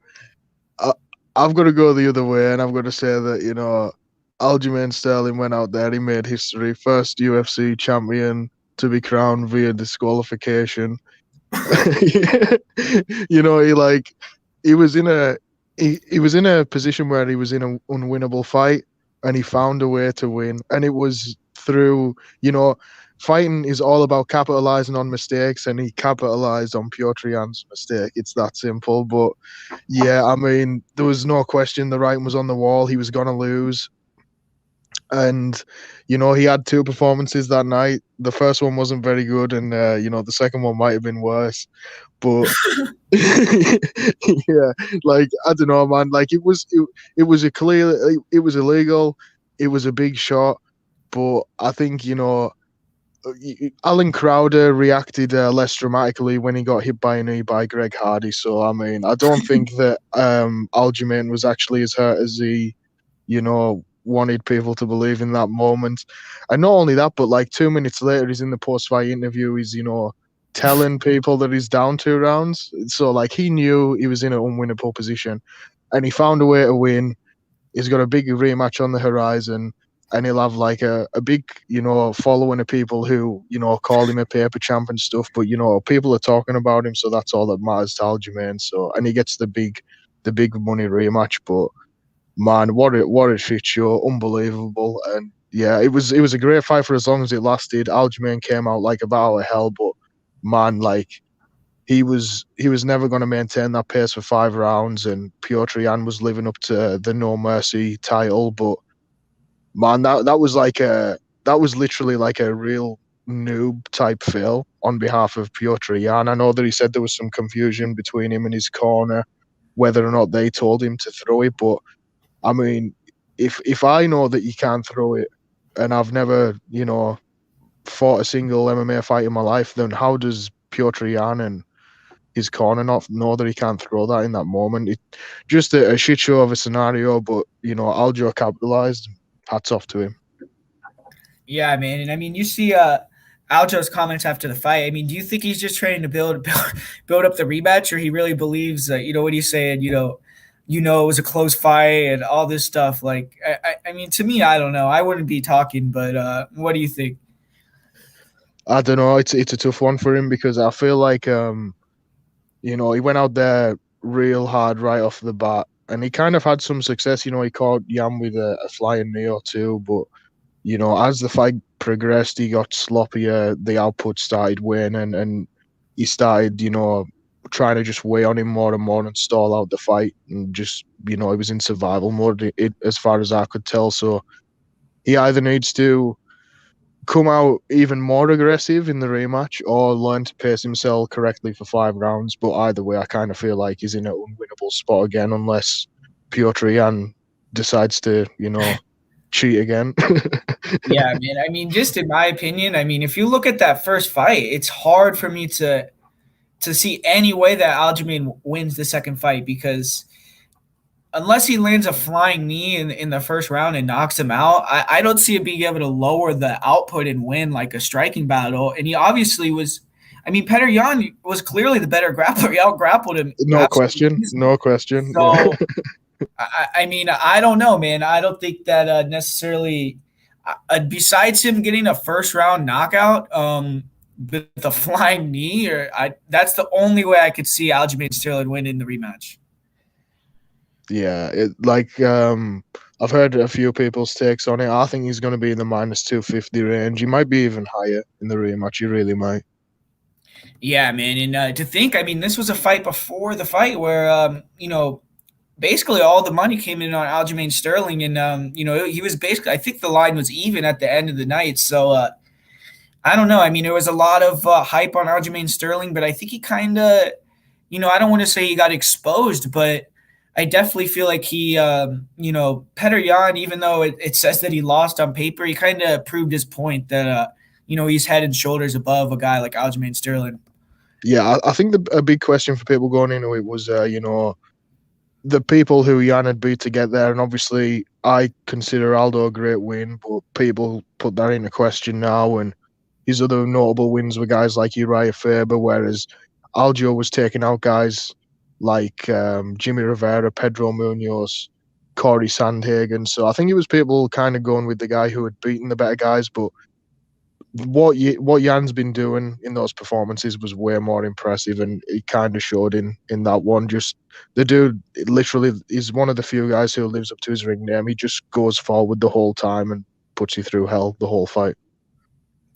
Speaker 2: I've got to go the other way, and I've got to say that Aljamain Sterling went out there. He made history. First UFC champion to be crowned via disqualification. You know, he was in a he was in a position where he was in an unwinnable fight, and he found a way to win. And it was through, fighting is all about capitalizing on mistakes, and he capitalized on Piotr Jan's mistake. It's that simple. But yeah, I mean, there was no question the writing was on the wall. He was gonna lose. And he had two performances that night. The first one wasn't very good, and the second one might have been worse. But yeah, like, I don't know, man. Like, it was illegal. It was a big shot, but I think Alan Crowder reacted less dramatically when he got hit by a knee by Greg Hardy. So I mean, I don't think that Aljamain was actually as hurt as he wanted people to believe in that moment. And not only that, but like 2 minutes later, he's in the post-fight interview. He's telling people that he's down 2 rounds. So like, he knew he was in an unwinnable position, and he found a way to win. He's got a big rematch on the horizon, and he'll have like a big following of people who call him a paper champ and stuff. But people are talking about him, so that's all that matters to Aljamain. So, and he gets the big money rematch. But man, what a shit show! Unbelievable. And yeah, it was a great fight for as long as it lasted. Aljamain came out like a bat out of hell, but man, like, he was never going to maintain that pace for 5 rounds, and Piotr Jan was living up to the No Mercy title. But man, that was literally like a real noob type fail on behalf of Piotr Jan. I know that he said there was some confusion between him and his corner, whether or not they told him to throw it. But I mean, if I know that you can't throw it, and I've never, fought a single MMA fight in my life, then how does Piotr Jan and his corner not know that he can't throw that in that moment? It just a shit show of a scenario, but Aljo capitalized. Hats off to him.
Speaker 1: Yeah, man. And I mean, you see Aljo's comments after the fight. I mean, do you think he's just trying to build up the rematch, or he really believes what he's saying, it was a close fight and all this stuff? Like, I mean, to me, I don't know. I wouldn't be talking, but what do you think?
Speaker 2: I don't know. It's a tough one for him, because I feel like he went out there real hard right off the bat, and he kind of had some success. He caught Jan with a flying knee or two, but as the fight progressed, he got sloppier. The output started waning, and he started trying to just weigh on him more and more and stall out the fight, and just he was in survival mode, as far as I could tell. So he either needs to come out even more aggressive in the rematch, or learn to pace himself correctly for 5 rounds. But either way, I kind of feel like he's in an unwinnable spot again, unless Piotr Jan decides to cheat again.
Speaker 1: Yeah, man. I mean, just in my opinion, I mean, if you look at that first fight, it's hard for me to see any way that Aljamain wins the second fight, because unless he lands a flying knee in the first round and knocks him out, I don't see him being able to lower the output and win like a striking battle. And he obviously was. I mean, Petr Yan was clearly the better grappler. He out-grappled him.
Speaker 2: No question. No question.
Speaker 1: So, I mean, I don't know, man. I don't think that necessarily besides him getting a first-round knockout with a flying knee, that's the only way I could see Aljamain Sterling win in the rematch.
Speaker 2: Yeah, I've heard a few people's takes on it. I think he's going to be in the -250 range. He might be even higher in the rematch. He really might.
Speaker 1: Yeah, man. And to think, I mean, this was a fight before the fight where, basically all the money came in on Aljamain Sterling. And, he was basically, I think the line was even at the end of the night. So, I don't know. I mean, there was a lot of hype on Aljamain Sterling, but I think he kind of, I don't want to say he got exposed, but I definitely feel like he, Petr Yan, even though it says that he lost on paper, he kind of proved his point that, he's head and shoulders above a guy like Aljamain Sterling.
Speaker 2: Yeah, I think a big question for people going into it was, the people who Jan had beat to get there. And obviously, I consider Aldo a great win, but people put that into question now. And his other notable wins were guys like Uriah Faber, whereas Aljo was taking out guys like Jimmy Rivera, Pedro Munoz, Corey Sandhagen. So I think it was people kind of going with the guy who had beaten the better guys, but what Jan's been doing in those performances was way more impressive, and he kind of showed in that one. Just the dude literally is one of the few guys who lives up to his ring name. He just goes forward the whole time and puts you through hell the whole fight.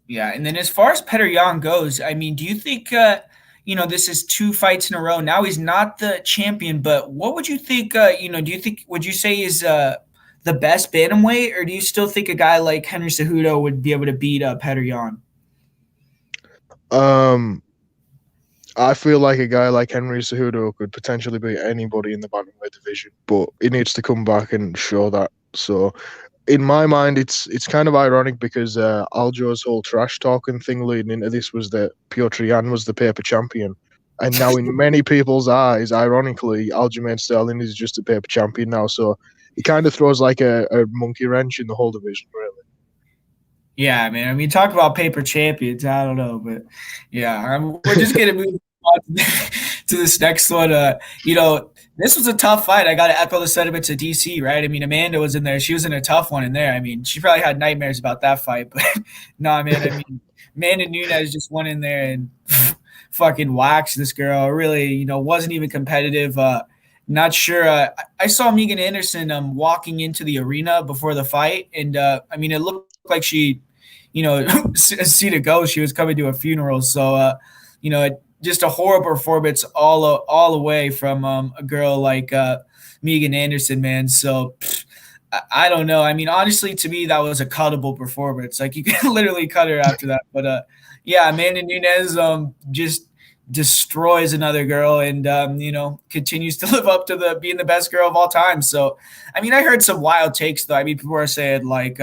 Speaker 1: Yeah, and then as far as Petr Yan goes, I mean, do you think this is 2 fights in a row? Now he's not the champion, but what would you think? Would you say he's the best bantamweight, or do you still think a guy like Henry Cejudo would be able to beat Petr Yan?
Speaker 2: I feel like a guy like Henry Cejudo could potentially beat anybody in the bantamweight division, but he needs to come back and show that. So in my mind, it's kind of ironic because Aljo's whole trash talking thing leading into this was that Petr Yan was the paper champion, and now in many people's eyes, ironically, Aljamain Sterling is just a paper champion now. So it kind of throws like a monkey wrench in the whole division, really.
Speaker 1: Yeah, man. I mean, talk about paper champions. I don't know, but yeah, we're just gonna move on to this next one. This was a tough fight. I got to echo the sentiments of DC, right? I mean, Amanda was in there. She was in a tough one in there. I mean, she probably had nightmares about that fight, but no, man. I mean, Amanda Nunes just went in there and fucking waxed this girl. Really, wasn't even competitive. Not sure. I saw Megan Anderson walking into the arena before the fight, and I mean, it looked like she, see to go. She was coming to a funeral. So, just a horrible performance all the way from a girl like Megan Anderson, man. So I don't know. I mean, honestly, to me, that was a cuttable performance. Like, you can literally cut her after that. But yeah, Amanda Nunes just destroys another girl and continues to live up to being the best girl of all time. So I mean, I heard some wild takes though. I mean, people are saying like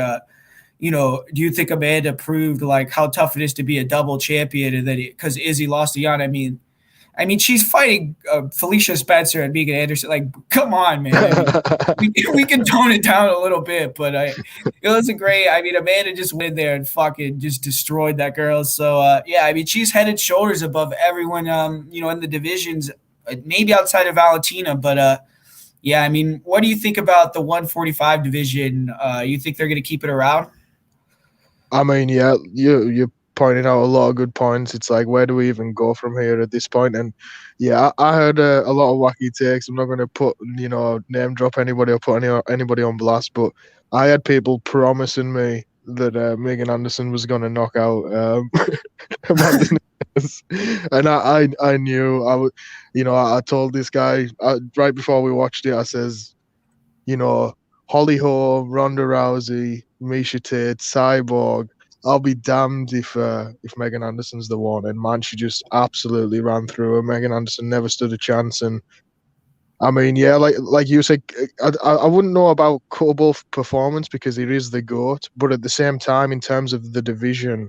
Speaker 1: do you think Amanda proved like how tough it is to be a double champion, and then because Izzy lost to Yan? I mean, she's fighting Felicia Spencer and Megan Anderson. Like, come on, man. I mean, we can tone it down a little bit, but it wasn't great. I mean, Amanda just went in there and fucking just destroyed that girl. So yeah, I mean, she's head and shoulders above everyone. In the divisions, maybe outside of Valentina, but yeah. I mean, what do you think about the 145 division? You think they're going to keep it around?
Speaker 2: I mean, yeah, you pointed out a lot of good points. It's like, where do we even go from here at this point? And yeah, I heard a lot of wacky takes. I'm not going to put, name drop anybody or put anybody on blast, but I had people promising me that Megan Anderson was going to knock out Amanda Nunes. And I knew I would, I told this guy right before we watched it, I says, Holly Holm, Ronda Rousey, Misha Tate, Cyborg. I'll be damned if Megan Anderson's the one. And man, she just absolutely ran through her. Megan Anderson never stood a chance. And I mean, yeah, like you said, I wouldn't know about Kobol's performance because he is the GOAT. But at the same time, in terms of the division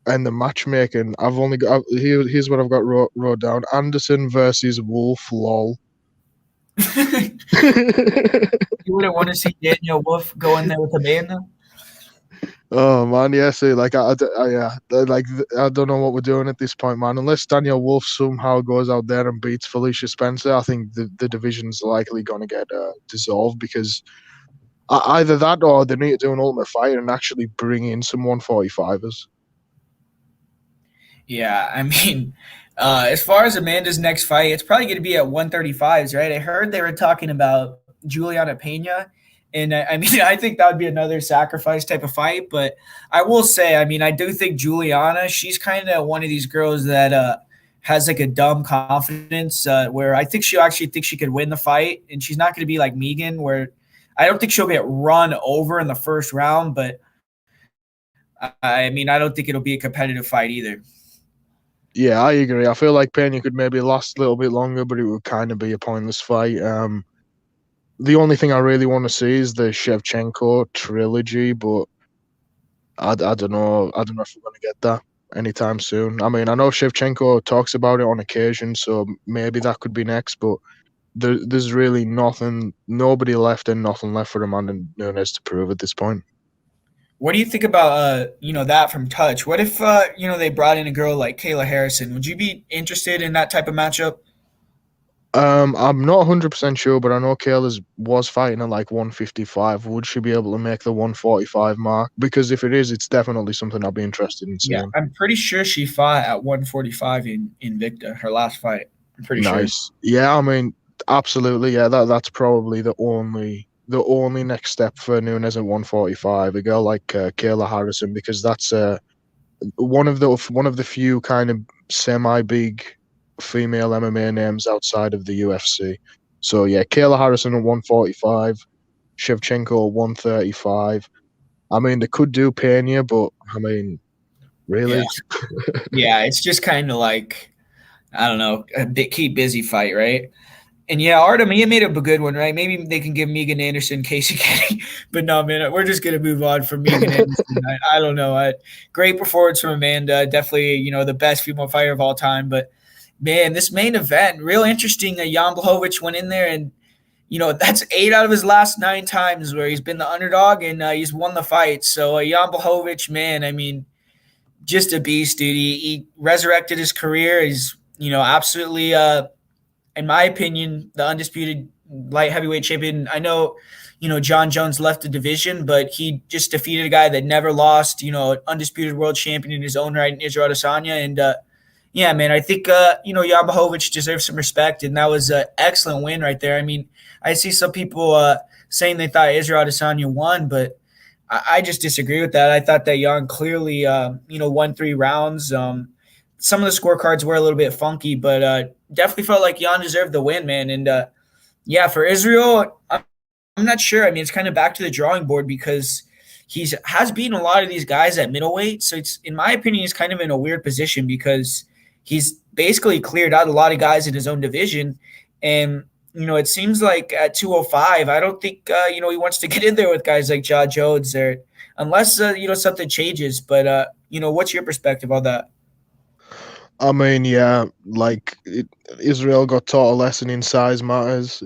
Speaker 2: and the matchmaking, I've only got here's what I've got wrote down: Anderson versus Wolf. Lol.
Speaker 1: You wouldn't want to see Daniel Wolf go in there with Amanda?
Speaker 2: Oh man, yeah. See, like I don't know what we're doing at this point, man. Unless Daniel Wolf somehow goes out there and beats Felicia Spencer, I think the division's likely going to get dissolved because either that or they need to do an Ultimate Fighter and actually bring in some 145ers.
Speaker 1: Yeah, I mean, as far as Amanda's next fight, it's probably going to be at 135s, right? I heard they were talking about Juliana Pena. And I mean, I think that would be another sacrifice type of fight. But I will say, I mean, I do think Juliana, she's kind of one of these girls that has like a dumb confidence where I think she'll actually think she could win the fight. And she's not going to be like Megan, where I don't think she'll get run over in the first round. But I mean, I don't think it'll be a competitive fight either.
Speaker 2: Yeah, I agree. I feel like Pena could maybe last a little bit longer, but it would kind of be a pointless fight. The only thing I really want to see is the Shevchenko trilogy, but I don't know. I don't know if we're going to get that anytime soon. I mean, I know Shevchenko talks about it on occasion, so maybe that could be next, but there's really nobody left and nothing left for Amanda Nunes to prove at this point.
Speaker 1: What do you think about that from Touch? What if they brought in a girl like Kayla Harrison? Would you be interested in that type of matchup?
Speaker 2: I'm not 100% sure, but I know Kayla's was fighting at like 155. Would she be able to make the 145 mark? Because if it is, it's definitely something I'd be interested in
Speaker 1: Yeah,
Speaker 2: seeing.
Speaker 1: I'm pretty sure she fought at 145 in Invicta, her last fight. I'm pretty sure.
Speaker 2: Nice. Yeah, I mean, absolutely. Yeah, that's probably the only next step for Nunes at 145. A girl like Kayla Harrison, because that's one of the few kind of semi-big female MMA names outside of the UFC. So yeah, Kayla Harrison at 145, Shevchenko at 135. I mean, they could do Pena, but I mean,
Speaker 1: Yeah.
Speaker 2: really?
Speaker 1: Yeah, it's just kind of like, I don't know, a bit keep busy fight, right? And yeah, Artem, he made up a good one, right? Maybe they can give Megan Anderson, Casey Kenny, but no, man, we're just gonna move on from Megan Anderson. I don't know. Great performance from Amanda, definitely, the best female fighter of all time. But man, this main event, real interesting. Jan Blachowicz went in there, and that's 8 out of his last 9 times where he's been the underdog, and he's won the fight. So Jan Blachowicz, man, I mean, just a beast, dude. He resurrected his career. He's absolutely in my opinion, the undisputed light heavyweight champion. I know, John Jones left the division, but he just defeated a guy that never lost, undisputed world champion in his own right in Israel Adesanya. And yeah, man, I think, Jan Blachowicz deserves some respect, and that was an excellent win right there. I mean, I see some people saying they thought Israel Adesanya won, but I just disagree with that. I thought that Jan clearly, won 3 rounds. Some of the scorecards were a little bit funky, but definitely felt like Jan deserved the win, man. And yeah, for Israel, I'm not sure. I mean, it's kind of back to the drawing board because has beaten a lot of these guys at middleweight. So it's, in my opinion, he's kind of in a weird position because he's basically cleared out a lot of guys in his own division. And it seems like at 205, I don't think he wants to get in there with guys like John Jones or unless something changes. But what's your perspective on that?
Speaker 2: I mean, yeah, Israel got taught a lesson in size matters.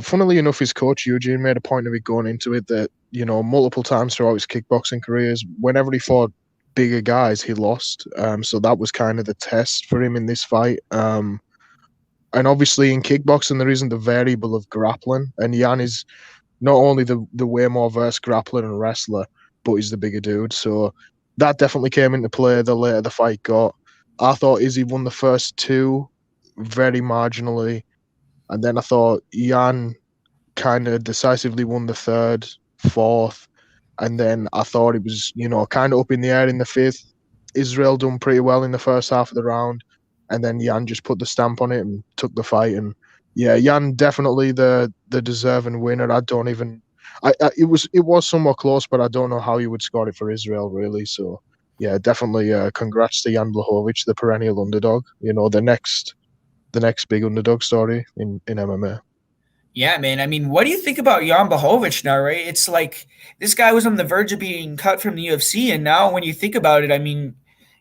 Speaker 2: Funnily enough, his coach Eugene made a point of it going into it that multiple times throughout his kickboxing careers, whenever he fought bigger guys, he lost. So that was kind of the test for him in this fight. And obviously in kickboxing, there isn't the variable of grappling, and Jan is not only the way more versed grappler and wrestler, but he's the bigger dude. So that definitely came into play the later the fight got. I thought Izzy won the first 2 very marginally. And then I thought Jan kind of decisively won the 3rd, 4th. And then I thought it was, kind of up in the air in the 5th. Israel done pretty well in the first half of the round. And then Jan just put the stamp on it and took the fight. And yeah, Jan definitely the deserving winner. It was somewhat close, but I don't know how you would score it for Israel really. So yeah, definitely congrats to Jan Blachowicz, the perennial underdog. The next big underdog story in MMA.
Speaker 1: Yeah, man. I mean, what do you think about Jan Blachowicz now, right? It's like this guy was on the verge of being cut from the UFC, and now when you think about it, I mean,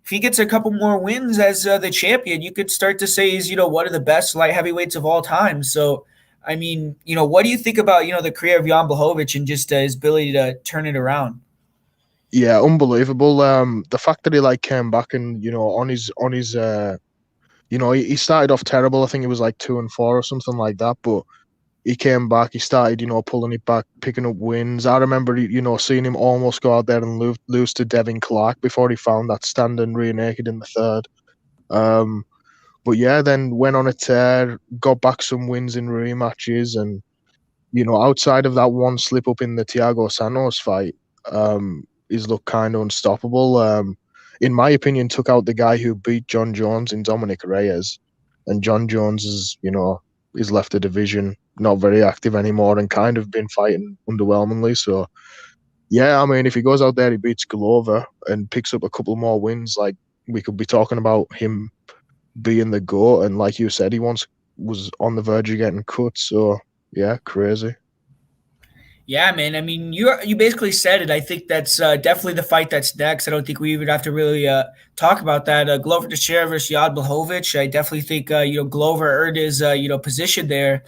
Speaker 1: if he gets a couple more wins as the champion, you could start to say he's one of the best light heavyweights of all time. So, I mean, what do you think about the career of Jan Blachowicz and just his ability to turn it around?
Speaker 2: Yeah, unbelievable. The fact that he came back and he started off terrible. I think it was like 2-4 or something like that, but he came back. He started, pulling it back, picking up wins. I remember, seeing him almost go out there and lose to Devin Clark before he found that standing rear naked in the 3rd. But yeah, then went on a tear, got back some wins in rematches, and outside of that one slip up in the Thiago Santos fight, he's looked kind of unstoppable. In my opinion, took out the guy who beat John Jones in Dominick Reyes, and John Jones is left the division, not very active anymore, and kind of been fighting underwhelmingly. So yeah, I mean, if he goes out there, he beats Glover and picks up a couple more wins, like we could be talking about him being the GOAT. And like you said, he once was on the verge of getting cut. So yeah, crazy.
Speaker 1: Yeah, man. I mean, you basically said it. I think that's definitely the fight that's next. I don't think we even have to really talk about that. Glover Teixeira versus Jan Blachowicz. I definitely think Glover earned his position there.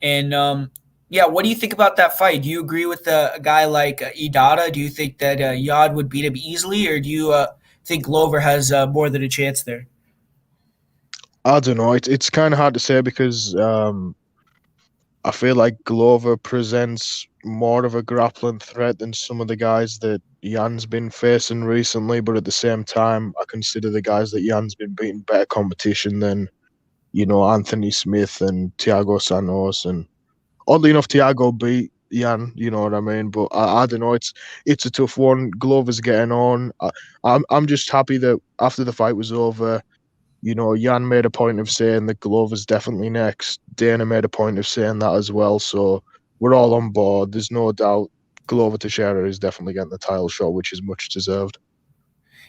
Speaker 1: And yeah, what do you think about that fight? Do you agree with a guy like Idada? Do you think that Jan would beat him easily, or do you think Glover has more than a chance there?
Speaker 2: I don't know. It's kind of hard to say because I feel like Glover presents more of a grappling threat than some of the guys that Jan's been facing recently. But at the same time, I consider the guys that Jan's been beating better competition than, Anthony Smith and Thiago Santos. And oddly enough, Thiago beat Jan, you know what I mean? But I don't know. It's a tough one. Glover's getting on. I'm just happy that after the fight was over, Jan made a point of saying that Glover's definitely next. Dana made a point of saying that as well. So we're all on board. There's no doubt Glover Teixeira is definitely getting the title shot, which is much deserved.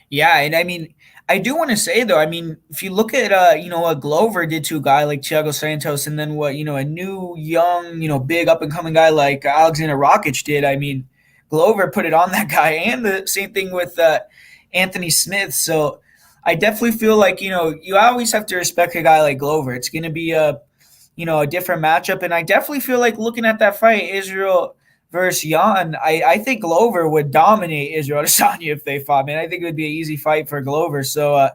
Speaker 1: Yeah, and I mean, I do want to say though, I mean, if you look at what Glover did to a guy like Thiago Santos, and then what a new young big up and coming guy like Alexander Rakic did. I mean, Glover put it on that guy, and the same thing with Anthony Smith. So I definitely feel like you always have to respect a guy like Glover. It's going to be a different matchup, and I definitely feel like looking at that fight, Israel versus Jan, I think Glover would dominate Israel Adesanya if they fought, man. I think it would be an easy fight for Glover. So,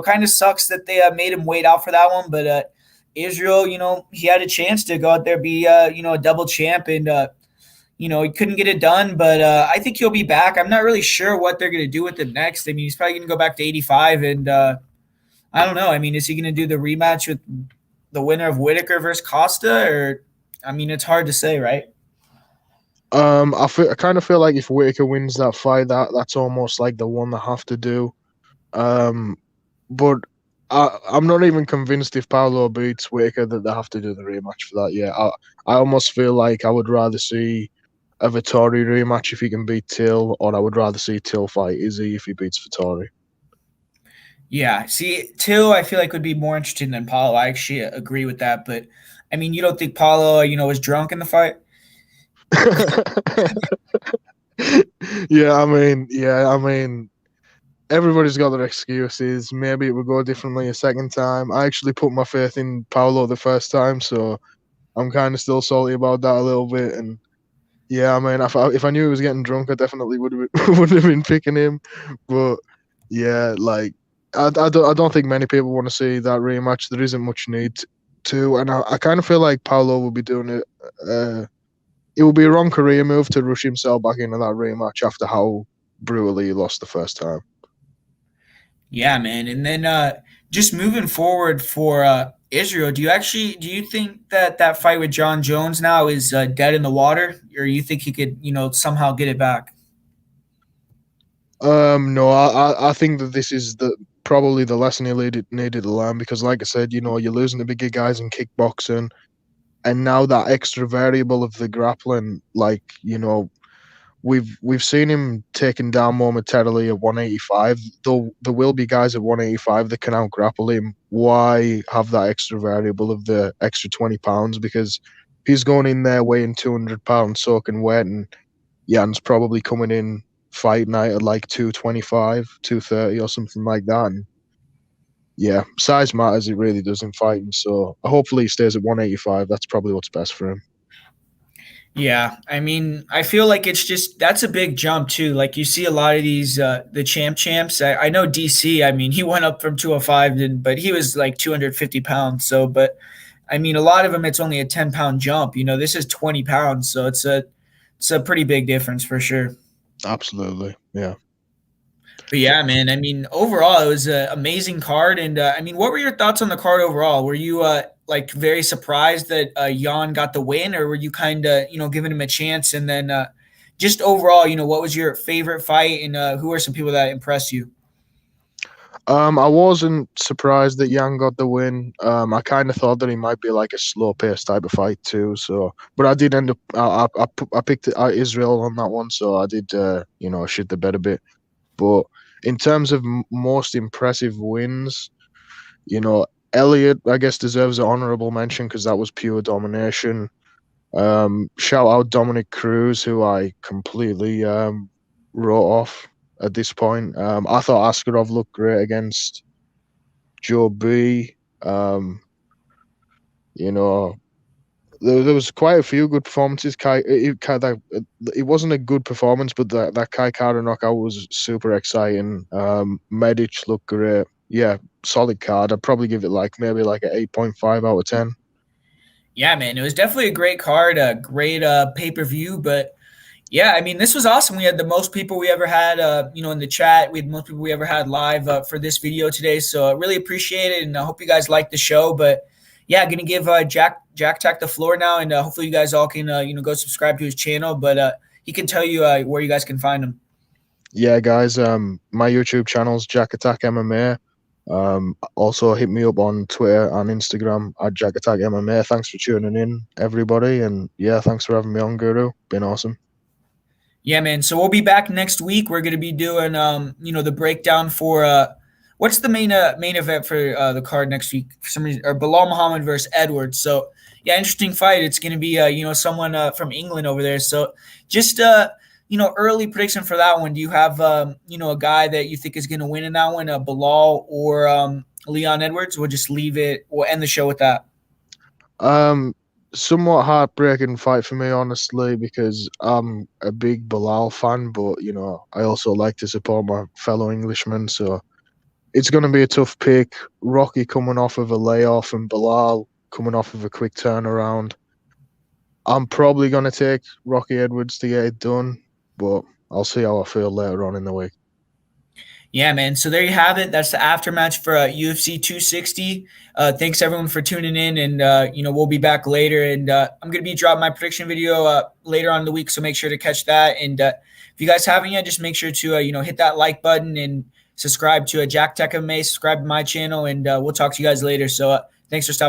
Speaker 1: kind of sucks that they made him wait out for that one. But Israel, he had a chance to go out there, be, a double champ, and, he couldn't get it done. But I think he'll be back. I'm not really sure what they're going to do with him next. I mean, he's probably going to go back to 85. And I don't know. I mean, is he going to do the rematch with the winner of Whitaker versus Costa? Or, I mean, it's hard to say, right?
Speaker 2: I kind of feel like if Whitaker wins that fight, that's almost like the one they have to do. Um, but I'm not even convinced if Paolo beats Whitaker that they have to do the rematch for that. Yeah, I almost feel like I would rather see a Vittori rematch if he can beat Till, or I would rather see Till fight Izzy if he beats Vittori.
Speaker 1: Yeah, see, Till, I feel like would be more interesting than Paulo. I actually agree with that, but I mean, you don't think Paulo, was drunk in the fight?
Speaker 2: Yeah, I mean, everybody's got their excuses. Maybe it would go differently a second time. I actually put my faith in Paolo the first time, so I'm kind of still salty about that a little bit. And yeah, I mean, if I knew he was getting drunk, I definitely would have been picking him. But yeah, like I don't think many people want to see that rematch. There isn't much need to, and I kind of feel like Paolo will be doing it. It would be a wrong career move to rush himself back into that rematch after how brutally he lost the first time.
Speaker 1: Yeah, man. And then just moving forward for Israel, do you think that that fight with John Jones now is dead in the water, or you think he could somehow get it back?
Speaker 2: No, I think that this is the probably the lesson he needed to learn because, like I said, you're losing the bigger guys in kickboxing, and now that extra variable of the grappling, like we've seen him taken down momentarily at 185. Though there will be guys at 185 that can out grapple him. Why have that extra variable of the extra 20 pounds? Because he's going in there weighing 200 pounds soaking wet, and Jan's probably coming in fight night at like 225, 230 or something like that. And yeah, size matters. It really does in fighting. So hopefully he stays at 185. That's probably what's best for him.
Speaker 1: Yeah, I mean, I feel like it's just that's a big jump too. Like you see a lot of these the champs. I know DC. I mean, he went up from 205, but he was like 250 pounds. So, but I mean, a lot of them it's only a 10-pound jump. This is 20 pounds, so it's a pretty big difference for sure.
Speaker 2: Absolutely. Yeah.
Speaker 1: But yeah, man. I mean, overall, it was an amazing card. And I mean, what were your thoughts on the card overall? Were you like very surprised that Jan got the win, or were you kind of giving him a chance? And then just overall, what was your favorite fight, and who are some people that impressed you?
Speaker 2: I wasn't surprised that Yang got the win. I kind of thought that he might be like a slow paced type of fight too. So, but I did end up. I picked Israel on that one, so I did. Shit the bed a bit. But in terms of most impressive wins, Elliott, I guess, deserves an honorable mention because that was pure domination. Shout out Dominick Cruz, who I completely wrote off at this point. I thought Askarov looked great against Joe B. You know, there was quite a few good performances. It wasn't a good performance, but that Kai Kara knockout was super exciting. Medic looked great. yeah, solid card. I'd probably give it maybe an 8.5 out of 10.
Speaker 1: Yeah, man, it was definitely a great card, a great pay-per-view. But yeah, I mean, this was awesome. We had the most people we ever had, in the chat. We had the most people we ever had live for this video today. So I really appreciate it, and I hope you guys liked the show. But yeah, gonna give Jack Tech the floor now, and hopefully you guys all can go subscribe to his channel. But he can tell you where you guys can find him.
Speaker 2: Yeah, guys, my YouTube channel's Jack Attack MMA. Also hit me up on Twitter and Instagram at Jack Attack MMA. Thanks for tuning in, everybody, and yeah, thanks for having me on, Guru. Been awesome.
Speaker 1: Yeah, man. So we'll be back next week. We're gonna be doing the breakdown for what's the main event for the card next week? For some reason, or Bilal Muhammad versus Edwards. So yeah, interesting fight. It's gonna be someone from England over there. So just early prediction for that one. Do you have a guy that you think is gonna win in that one, Bilal or Leon Edwards? We'll just leave it. We'll end the show with that.
Speaker 2: Somewhat heartbreaking fight for me, honestly, because I'm a big Bilal fan, but I also like to support my fellow Englishmen, so it's going to be a tough pick. Rocky coming off of a layoff and Bilal coming off of a quick turnaround. I'm probably going to take Rocky Edwards to get it done, but I'll see how I feel later on in the week.
Speaker 1: Yeah, man. So there you have it. That's the aftermatch for UFC 260. Thanks everyone for tuning in, and we'll be back later. And I'm gonna be dropping my prediction video later on in the week, so make sure to catch that. And if you guys haven't yet, just make sure to hit that like button and subscribe to Jack Tech MMA. Subscribe to my channel, and we'll talk to you guys later. So thanks for stopping.